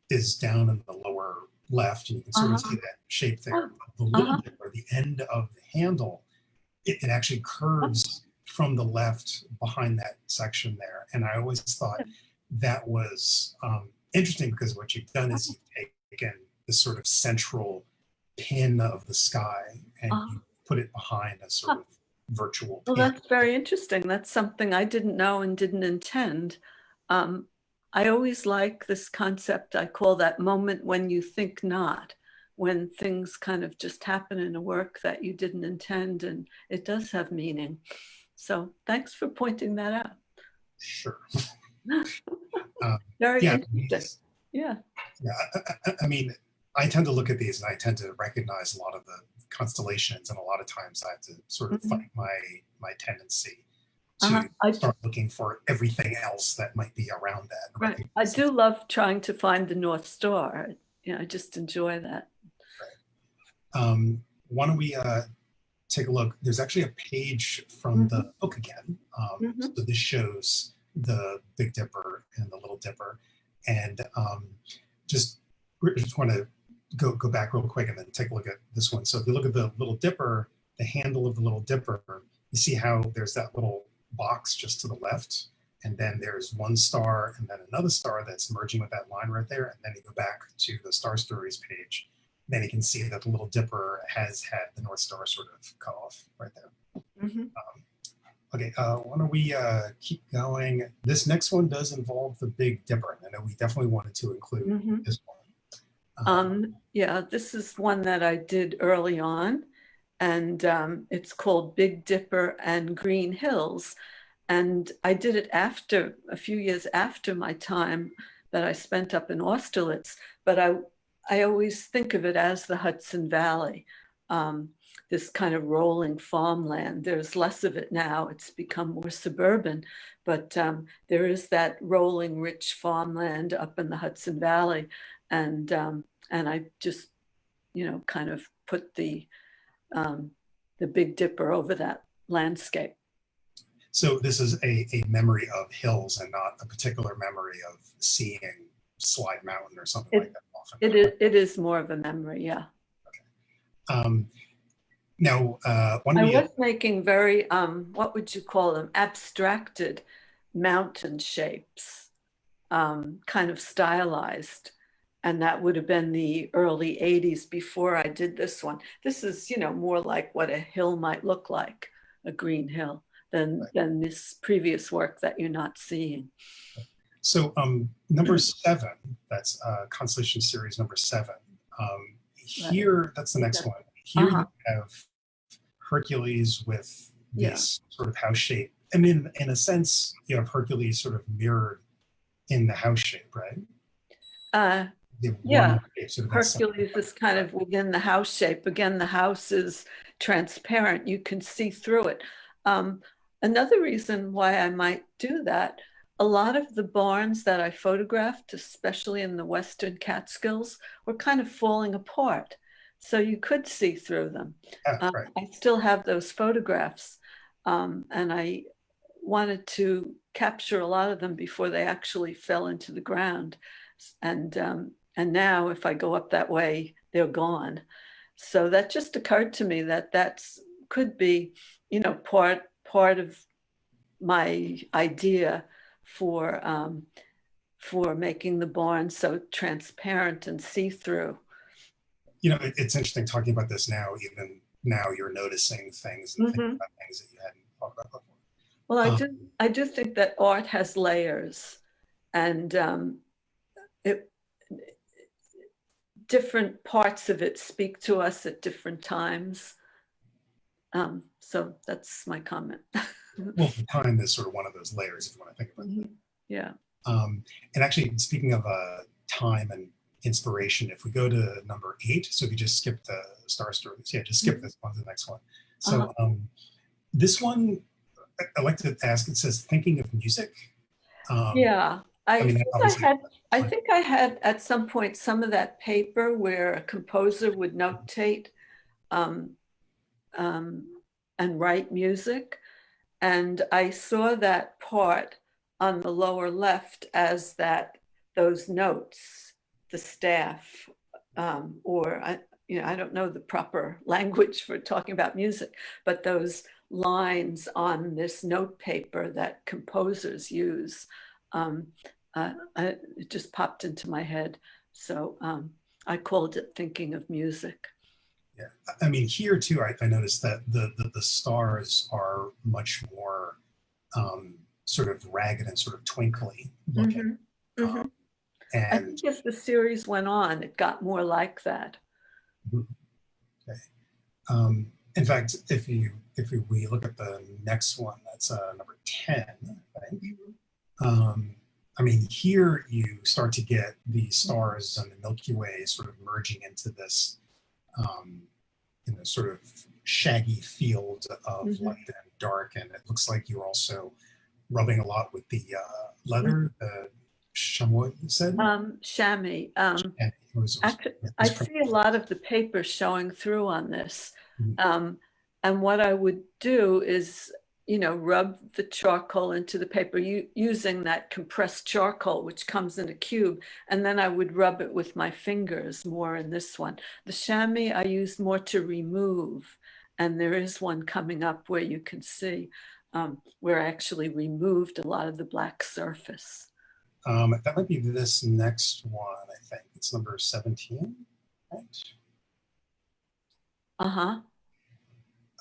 is down in the lower left, and you can sort of see that shape there. The Little Dipper, the end of the handle, it actually curves from the left behind that section there. And I always thought that was interesting because what you've done is you've taken this sort of central pin of the sky and you put it behind a sort of virtual pin. Well, that's very interesting. That's something I didn't know and didn't intend. I always like this concept. I call that moment when you think not, when things kind of just happen in a work that you didn't intend, and it does have meaning. So thanks for pointing that out. Sure. Very interesting. Yeah. I mean, I tend to look at these and I tend to recognize a lot of the constellations, and a lot of times I have to sort of fight my tendency to start looking for everything else that might be around that. Right. I do love trying to find the North Star. I just enjoy that. Right. Why don't we take a look? There's actually a page from the book again. So this shows the Big Dipper and the Little Dipper, and just want to go back real quick and then take a look at this one. So if you look at the Little Dipper, the handle of the Little Dipper, you see how there's that little box just to the left, and then there's one star and then another star that's merging with that line right there. And then you go back to the Star Stories page, then you can see that the Little Dipper has had the North Star sort of cut off right there. Mhm. Okay, why don't we keep going? This next one does involve the Big Dipper. I know we definitely wanted to include Mhm. this one. Yeah, this is one that I did early on, and it's called Big Dipper and Green Hills. And I did it after, a few years after my time that I spent up in Austerlitz, but I always think of it as the Hudson Valley, this kind of rolling farmland. There's less of it now, it's become more suburban, but there is that rolling rich farmland up in the Hudson Valley. And I just, kind of put the Big Dipper over that landscape. So this is a memory of hills and not a particular memory of seeing Slide Mountain or something like that. Often. It is more of a memory, yeah. Okay. Now, I was making very, what would you call them, abstracted mountain shapes, kind of stylized. And that would have been the early 80s before I did this one. This is, more like what a hill might look like, a green hill, than this previous work that you're not seeing. So number 7, that's Constellation series number 7. Here, that's the next one. Here you have Hercules with this sort of house shape. I mean, in a sense, you have Hercules sort of mirrored in the house shape, right? Yeah, Hercules is kind of within the house shape. Again, the house is transparent. You can see through it. Another reason why I might do that, a lot of the barns that I photographed, especially in the Western Catskills, were kind of falling apart. So you could see through them. Right. I still have those photographs, and I wanted to capture a lot of them before they actually fell into the ground. And now if I go up that way, they're gone. So that just occurred to me that could be, part of my idea for making the barn so transparent and see-through. It's interesting talking about this now. Even now, you're noticing things and thinking about things that you hadn't thought about before. Well, I do think that art has layers, and different parts of it speak to us at different times. So that's my comment. Well, time is sort of one of those layers, if you want to think about it. Yeah. And actually, speaking of time and inspiration, if we go to number 8, so if you just skip the star stories, just skip this one to the next one. So this one, I like to ask, it says thinking of music. I think I had at some point some of that paper where a composer would notate and write music. And I saw that part on the lower left as those notes, the staff, or I don't know the proper language for talking about music, but those lines on this note paper that composers use. It just popped into my head. So I called it thinking of music. Yeah, I mean, here too, I noticed that the stars are much more sort of ragged and sort of twinkly looking. And I think as the series went on, it got more like that. Okay. In fact, if we look at the next one, that's number 10, I think. I mean, here you start to get the stars and the Milky Way sort of merging into this sort of shaggy field of light and dark, and it looks like you're also rubbing a lot with the leather, the chamois, you said? Chamois. Actually, I see a lot of the paper showing through on this. And what I would do is, rub the charcoal into the paper using that compressed charcoal, which comes in a cube. And then I would rub it with my fingers more in this one. The chamois I use more to remove. And there is one coming up where you can see where I actually removed a lot of the black surface. That might be this next one, I think. It's number 17, right?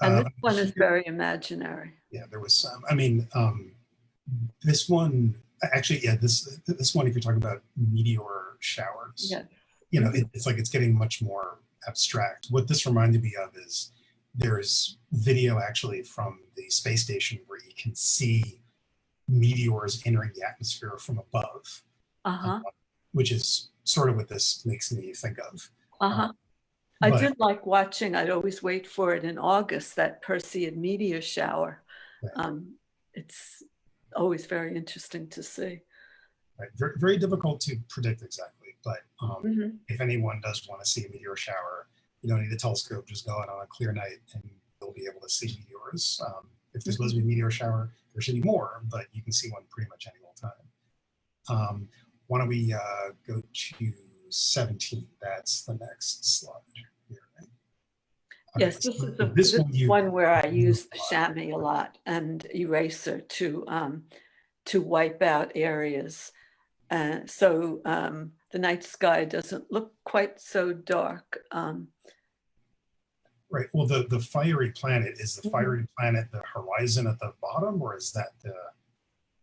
And this one is very imaginary. Yeah, there was some. I mean, this one actually, yeah, this one. If you're talking about meteor showers, Yeah. you know, it's like it's getting much more abstract. What this reminded me of is there's video actually from the space station where you can see meteors entering the atmosphere from above, which is sort of what this makes me think of. I did like watching, I'd always wait for it in August, that Perseid meteor shower. Right. It's always very interesting to see. Right. Very, very difficult to predict exactly, but if anyone does want to see a meteor shower, you don't need a telescope, just go out on a clear night and you'll be able to see meteors. If there's supposed to be a meteor shower, there should be more, but you can see one pretty much any old time. Why don't we go to 17? That's the next slide here, right? Okay, Yes, this so is the one where I use the chamois a lot and eraser to wipe out areas. So the night sky doesn't look quite so dark. Right. Well, the fiery planet, is the fiery planet the horizon at the bottom, or is that the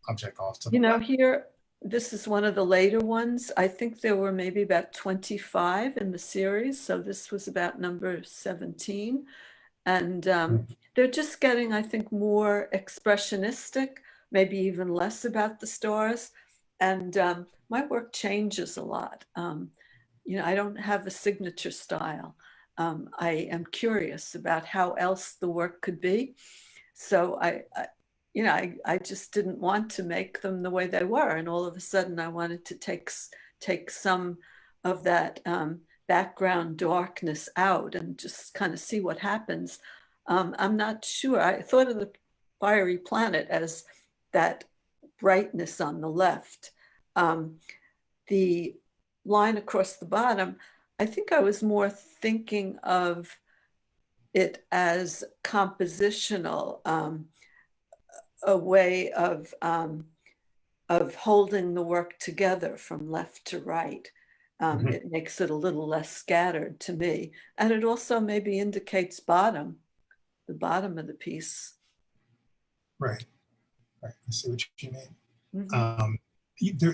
object off to the left? Here, this is one of the later ones. I think there were maybe about 25 in the series. So this was about number 17. And they're just getting, I think, more expressionistic, maybe even less about the stars. And my work changes a lot. I don't have a signature style. I am curious about how else the work could be. So I just didn't want to make them the way they were. And all of a sudden I wanted to take some of that background darkness out and just kind of see what happens. I'm not sure. I thought of the fiery planet as that brightness on the left. The line across the bottom, I think I was more thinking of it as compositional, a way of holding the work together from left to right. It makes it a little less scattered to me. And it also maybe indicates the bottom of the piece. Right. I see what you mean.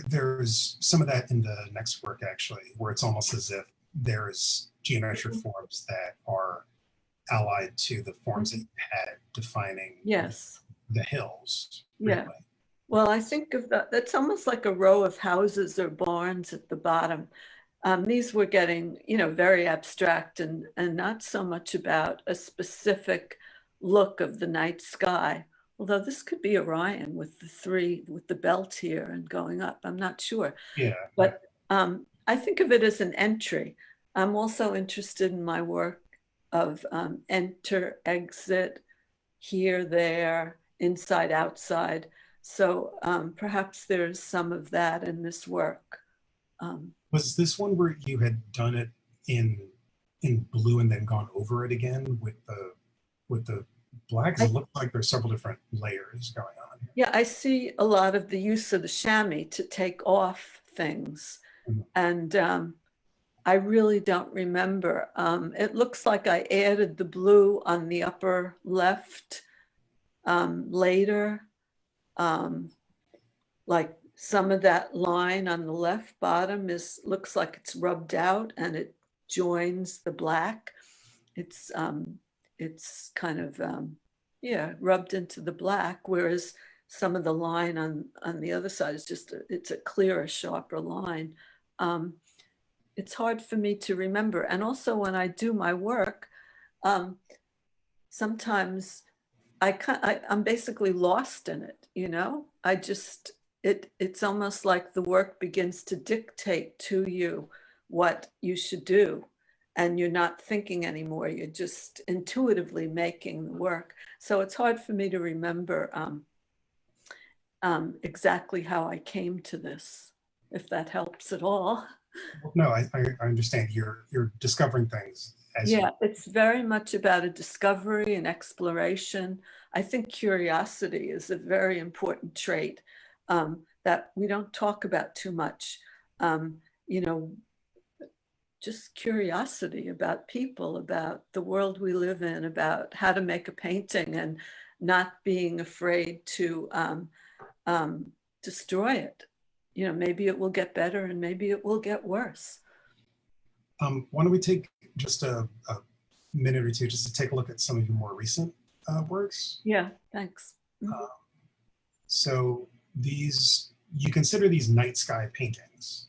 There's some of that in the next work, actually, where it's almost as if there's geometric forms that are allied to the forms that you had defining the hills. Yeah. Really. Well, I think of that's almost like a row of houses or barns at the bottom. These were getting, very abstract and not so much about a specific look of the night sky. Although this could be Orion with the belt here and going up. I'm not sure. Yeah. But I think of it as an entry. I'm also interested in my work of enter, exit, here, there, inside, outside. So perhaps there's some of that in this work. Was this one where you had done it in blue and then gone over it again with the black? It looks like there's several different layers going on here. Yeah, I see a lot of the use of the chamois to take off things. And I really don't remember. It looks like I added the blue on the upper left later. Like some of that line on the left bottom looks like it's rubbed out and it joins the black. It's kind of rubbed into the black, whereas some of the line on the other side is it's a clearer, sharper line. It's hard for me to remember. And also when I do my work, sometimes I'm basically lost in it, it's almost like the work begins to dictate to you what you should do. And you're not thinking anymore, you're just intuitively making the work. So it's hard for me to remember exactly how I came to this, if that helps at all. No, I understand. You're discovering things. It's very much about a discovery and exploration. I think curiosity is a very important trait that we don't talk about too much. just curiosity about people, about the world we live in, about how to make a painting, and not being afraid to destroy it. You know, maybe it will get better and maybe it will get worse. Why don't we take just a minute or two just to take a look at some of your more recent works? Yeah, thanks. So you consider these night sky paintings?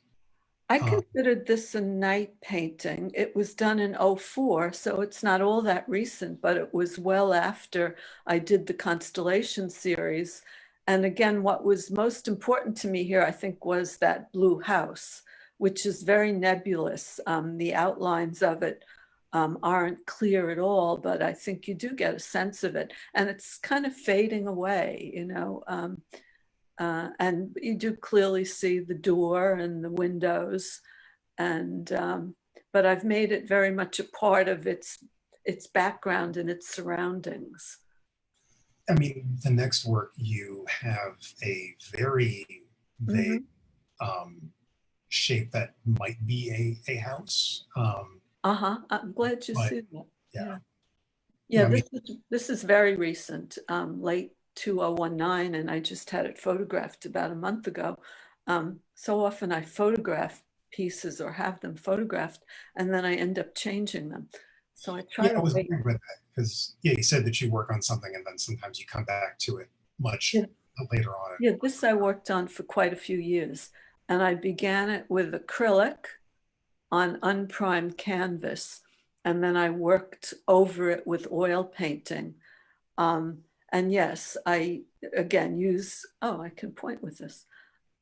I considered this a night painting. It was done in '04, so it's not all that recent, but it was well after I did the Constellation series. And again, what was most important to me here, I think, was that blue house, which is very nebulous. The outlines of it aren't clear at all, but I think you do get a sense of it. And it's kind of fading away, you know. And you do clearly see the door and the windows, and but I've made it very much a part of its background and its surroundings. I mean, the next work, you have a very vague shape that might be a house. I'm glad you see that. Yeah. Yeah, this is very recent, late 2019, and I just had it photographed about a month ago. So often I photograph pieces or have them photographed, and then I end up changing them. So I try to wait. With that, because you said that you work on something and then sometimes you come back to it much later on. Yeah, this I worked on for quite a few years, and I began it with acrylic on unprimed canvas, and then I worked over it with oil painting. And yes, I again use, I can point with this.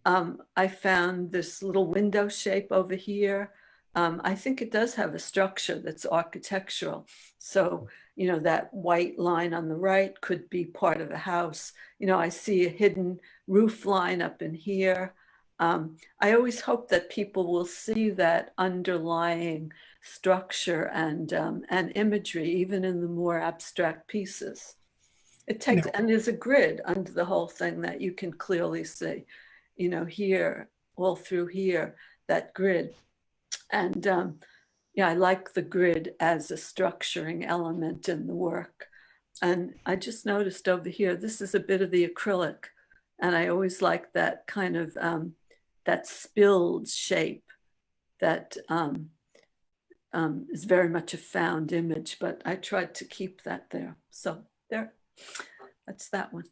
I found this little window shape over here. I think it does have a structure that's architectural. So, you know, that white line on the right could be part of a house. You know, I see a hidden roof line up in here. I always hope that people will see that underlying structure and imagery, even in the more abstract pieces. It takes, and there's a grid under the whole thing that you can clearly see, you know, here, all through here, that grid. And I like the grid as a structuring element in the work. And I just noticed over here, this is a bit of the acrylic. And I always like that kind of, that spilled shape that is very much a found image, but I tried to keep that there. So there. That's that one.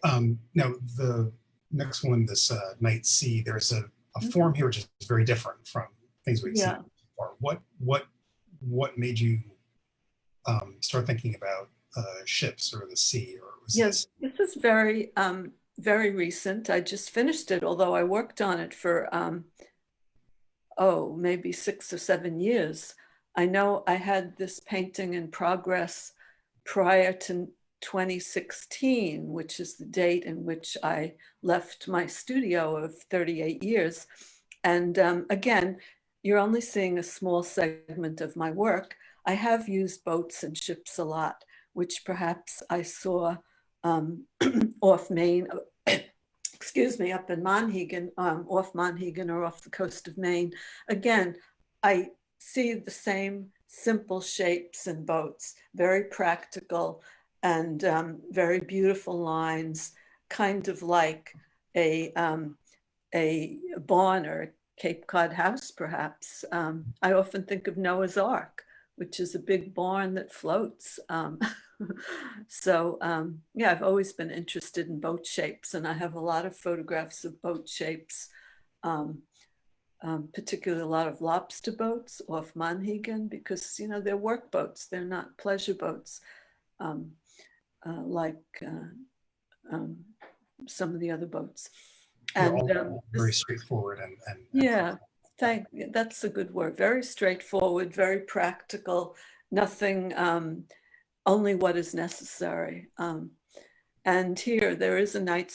Now the next one, this Night Sea, there's a form here which is very different from things we've seen before. What made you start thinking about ships or the sea? Or yes, this is very very recent. I just finished it, although I worked on it for maybe 6 or 7 years. I know I had this painting in progress prior to 2016, which is the date in which I left my studio of 38 years. And again, you're only seeing a small segment of my work. I have used boats and ships a lot, which perhaps I saw off Maine, excuse me, up in Monhegan, off Monhegan or off the coast of Maine. Again, I see the same simple shapes in boats, very practical, and very beautiful lines, kind of like a barn or a Cape Cod house, perhaps. I often think of Noah's Ark, which is a big barn that floats. So I've always been interested in boat shapes, and I have a lot of photographs of boat shapes, particularly a lot of lobster boats off Monhegan, because, you know, they're work boats, they're not pleasure boats. Like some of the other boats. And very straightforward and that's a good word. Very straightforward, very practical, nothing, only what is necessary. And here there is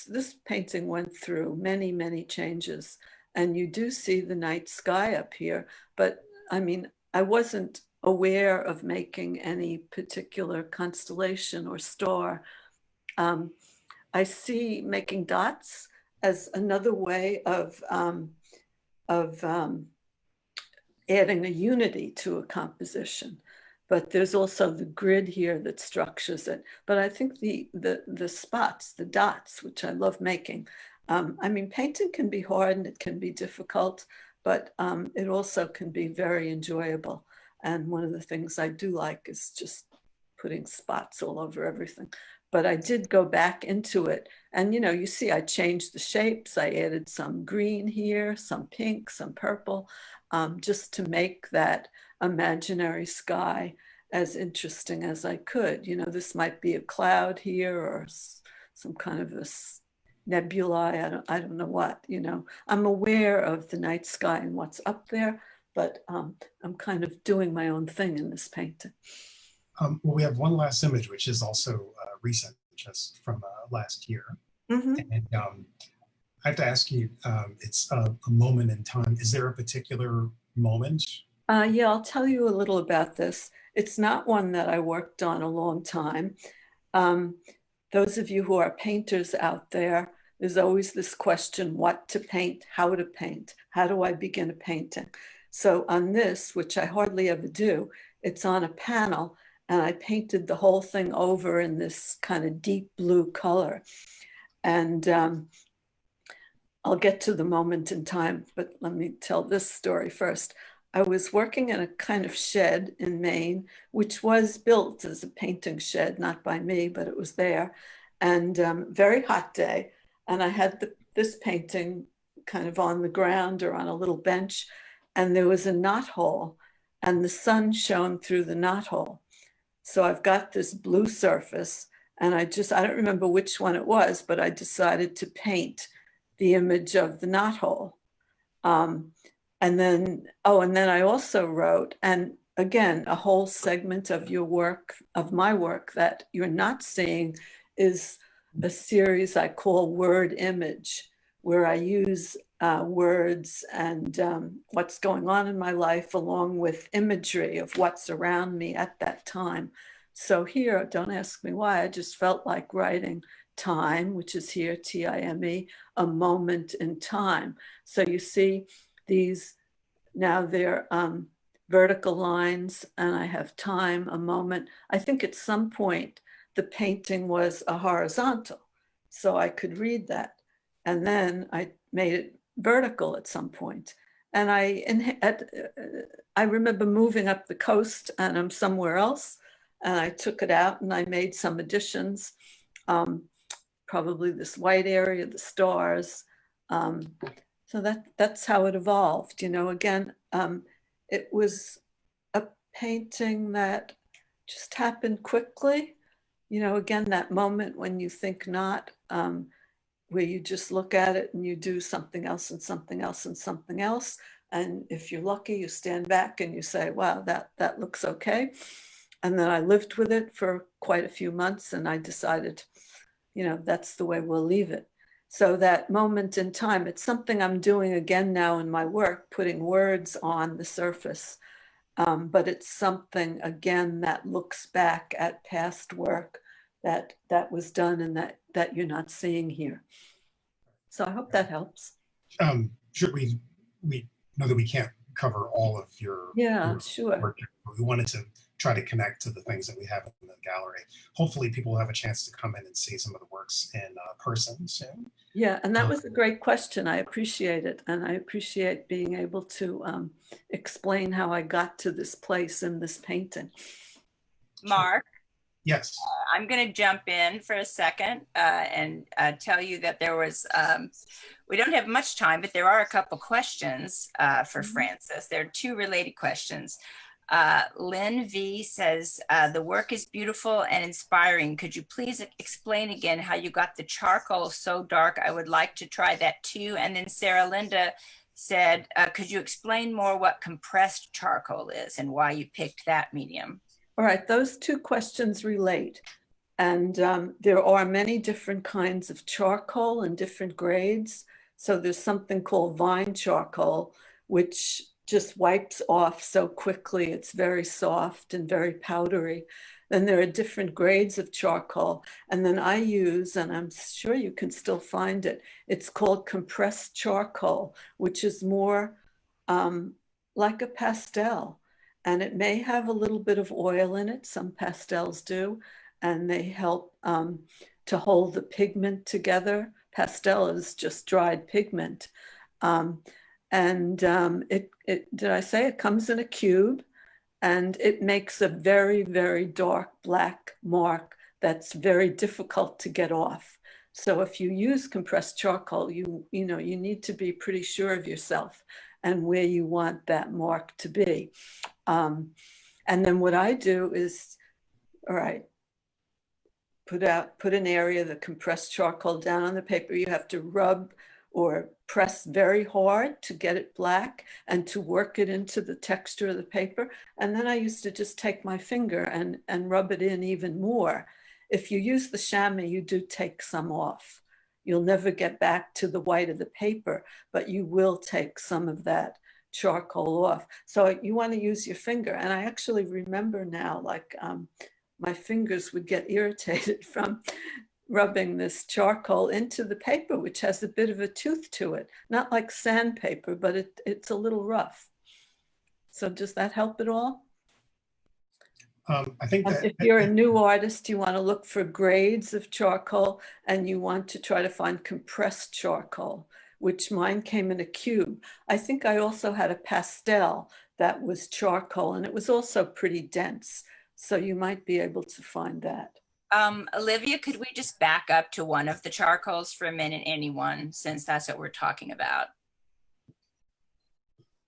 this painting went through many, many changes, and you do see the night sky up here. But I mean, I wasn't aware of making any particular constellation or star. I see making dots as another way of adding a unity to a composition. But there's also the grid here that structures it. But I think the spots, the dots, which I love making. I mean, painting can be hard and it can be difficult, but it also can be very enjoyable. And one of the things I do like is just putting spots all over everything. But I did go back into it. And, you know, you see, I changed the shapes. I added some green here, some pink, some purple, just to make that imaginary sky as interesting as I could. You know, this might be a cloud here or some kind of a nebulae. I don't know what, you know. I'm aware of the night sky and what's up there, but I'm kind of doing my own thing in this painting. Well, we have one last image, which is also recent, just from last year. Mm-hmm. And I have to ask you, it's a moment in time. Is there a particular moment? Yeah, I'll tell you a little about this. It's not one that I worked on a long time. Those of you who are painters out there, there's always this question, what to paint, how to paint, how do I begin a painting? So on this, which I hardly ever do, it's on a panel, and I painted the whole thing over in this kind of deep blue color. And I'll get to the moment in time, but let me tell this story first. I was working in a kind of shed in Maine, which was built as a painting shed, not by me, but it was there. And very hot day. And I had this painting kind of on the ground or on a little bench, and there was a knot hole, and the sun shone through the knot hole. So I've got this blue surface, and I don't remember which one it was, but I decided to paint the image of the knot hole. And then I also wrote, and again, a whole segment of your work, of my work that you're not seeing is a series I call word image, where I use words and what's going on in my life along with imagery of what's around me at that time. So here, don't ask me why, I just felt like writing time, which is here, T-I-M-E, a moment in time. So you see these, now they're vertical lines, and I have time, a moment. I think at some point the painting was a horizontal, so I could read that. And then I made it vertical at some point. And I remember moving up the coast, and I'm somewhere else, and I took it out and I made some additions. Probably this white area, the stars. So that's how it evolved. You know, again, it was a painting that just happened quickly. You know, again, that moment when you think not, where you just look at it and you do something else and something else and something else. And if you're lucky, you stand back and you say, wow, that looks okay. And then I lived with it for quite a few months, and I decided, you know, that's the way we'll leave it. So that moment in time, it's something I'm doing again now in my work, putting words on the surface. But it's something, again, that looks back at past work that was done and that you're not seeing here. So I hope that helps. Sure, we know that we can't cover all of your sure work. We wanted to try to connect to the things that we have in the gallery. Hopefully people will have a chance to come in and see some of the works in person soon. Yeah, and that was a great question. I appreciate it. And I appreciate being able to explain how I got to this place in this painting. Marc? Yes. I'm going to jump in for a second and tell you that there was, we don't have much time, but there are a couple questions for Frances. There are two related questions. Lynn V says, the work is beautiful and inspiring. Could you please explain again how you got the charcoal so dark? I would like to try that too. And then Sarah Linda said, could you explain more what compressed charcoal is and why you picked that medium? All right, those two questions relate. And there are many different kinds of charcoal and different grades. So there's something called vine charcoal, which just wipes off so quickly. It's very soft and very powdery. Then there are different grades of charcoal. And then I use, and I'm sure you can still find it, it's called compressed charcoal, which is more like a pastel, and it may have a little bit of oil in it. Some pastels do, and they help to hold the pigment together. Pastel is just dried pigment. Did I say it comes in a cube, and it makes a very, very dark black mark that's very difficult to get off. So if you use compressed charcoal, you need to be pretty sure of yourself and where you want that mark to be. And then what I do is, all right, put an area of the compressed charcoal down on the paper. You have to rub or press very hard to get it black and to work it into the texture of the paper. And then I used to just take my finger and rub it in even more. If you use the chamois, you do take some off. You'll never get back to the white of the paper, but you will take some of that charcoal off. So you want to use your finger. And I actually remember now, like my fingers would get irritated from rubbing this charcoal into the paper, which has a bit of a tooth to it. Not like sandpaper, but it's a little rough. So does that help at all? I think that if you're a new artist, you want to look for grades of charcoal, and you want to try to find compressed charcoal, which mine came in a cube. I think I also had a pastel that was charcoal, and it was also pretty dense. So you might be able to find that. Olivia, could we just back up to one of the charcoals for a minute, anyone, since that's what we're talking about?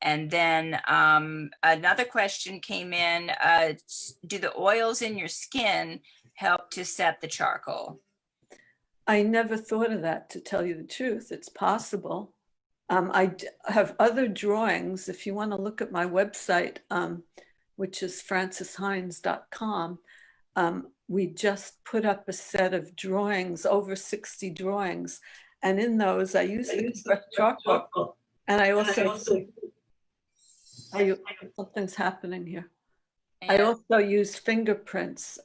And then another question came in, do the oils in your skin help to set the charcoal? I never thought of that, to tell you the truth. It's possible. I have other drawings. If you want to look at my website, which is franceshynes.com, we just put up a set of drawings, over 60 drawings. And in those, I use the compressed charcoal. And I also something's happening here. Yeah. I also use fingerprints.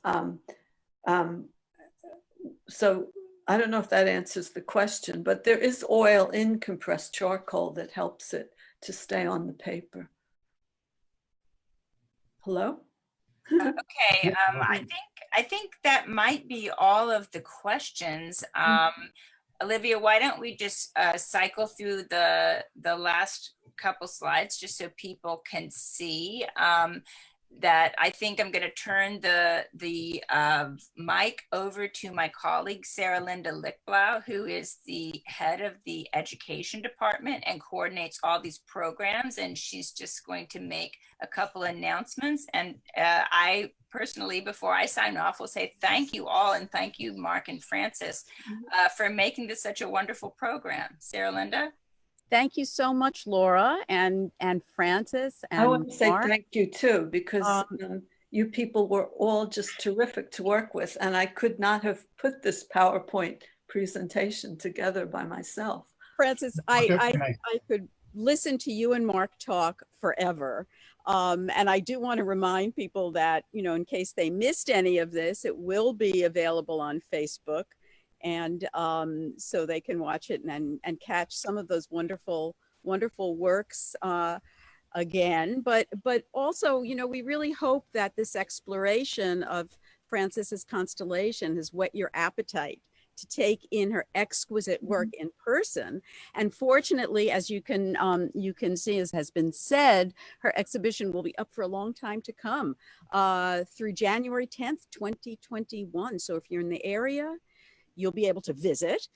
So I don't know if that answers the question, but there is oil in compressed charcoal that helps it to stay on the paper. Hello? Okay, I think that might be all of the questions. Olivia, why don't we just cycle through the last couple slides just so people can see that. I think I'm going to turn the mic over to my colleague, Sarah Linda Lichtblau, who is the head of the education department and coordinates all these programs. And she's just going to make a couple announcements. And I personally, before I sign off, will say thank you all. And thank you, Marc and Frances, for making this such a wonderful program. Sarah Linda? Thank you so much, Laura and Frances. And I want to say Marc. Thank you too, because you people were all just terrific to work with, and I could not have put this PowerPoint presentation together by myself. Frances, I could listen to you and Marc talk forever. And I do want to remind people that, in case they missed any of this, it will be available on Facebook. And so they can watch it and catch some of those wonderful works again. But also, we really hope that this exploration of Frances's constellation has whet your appetite to take in her exquisite work in person. And fortunately, as you can see, as has been said, her exhibition will be up for a long time to come, through January 10th, 2021. So if you're in the area, you'll be able to visit,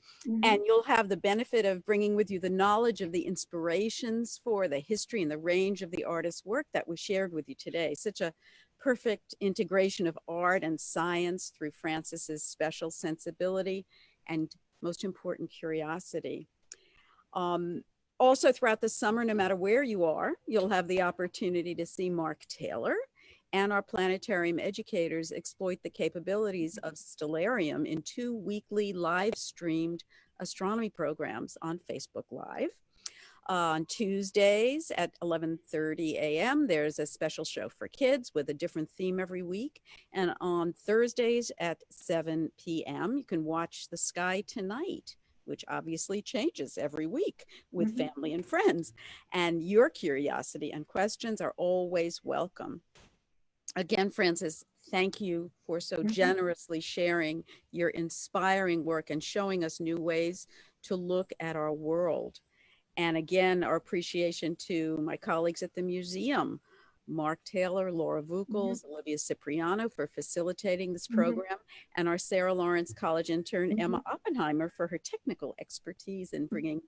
and you'll have the benefit of bringing with you the knowledge of the inspirations for the history and the range of the artist's work that was shared with you today. Such a perfect integration of art and science through Frances's special sensibility and, most important, curiosity. Also throughout the summer, no matter where you are, you'll have the opportunity to see Marc Taylor and our planetarium educators exploit the capabilities of Stellarium in 2 weekly live streamed astronomy programs on Facebook Live. On Tuesdays at 11:30 a.m., there's a special show for kids with a different theme every week. And on Thursdays at 7 p.m., you can watch The Sky Tonight which obviously changes every week with family and friends. And your curiosity and questions are always welcome. Again, Frances, thank you for so generously sharing your inspiring work and showing us new ways to look at our world. And again, our appreciation to my colleagues at the museum, Marc Taylor, Laura Vukels, Olivia Cipriano for facilitating this program, and our Sarah Lawrence College intern, Emma Oppenheimer, for her technical expertise in bringing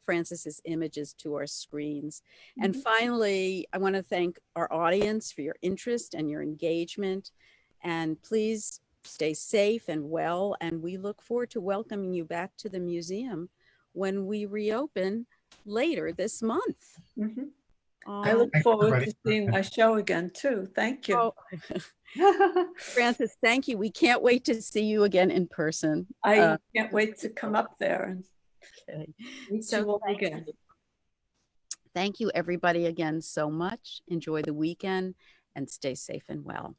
Frances's images to our screens. And finally, I want to thank our audience for your interest and your engagement. And please stay safe and well. And we look forward to welcoming you back to the museum when we reopen later this month. I look forward to seeing my show again too. Thank you. Frances, thank you. We can't wait to see you again in person. I can't wait to come up there and meet you all thank again. you. Thank you everybody again so much. Enjoy the weekend and stay safe and well.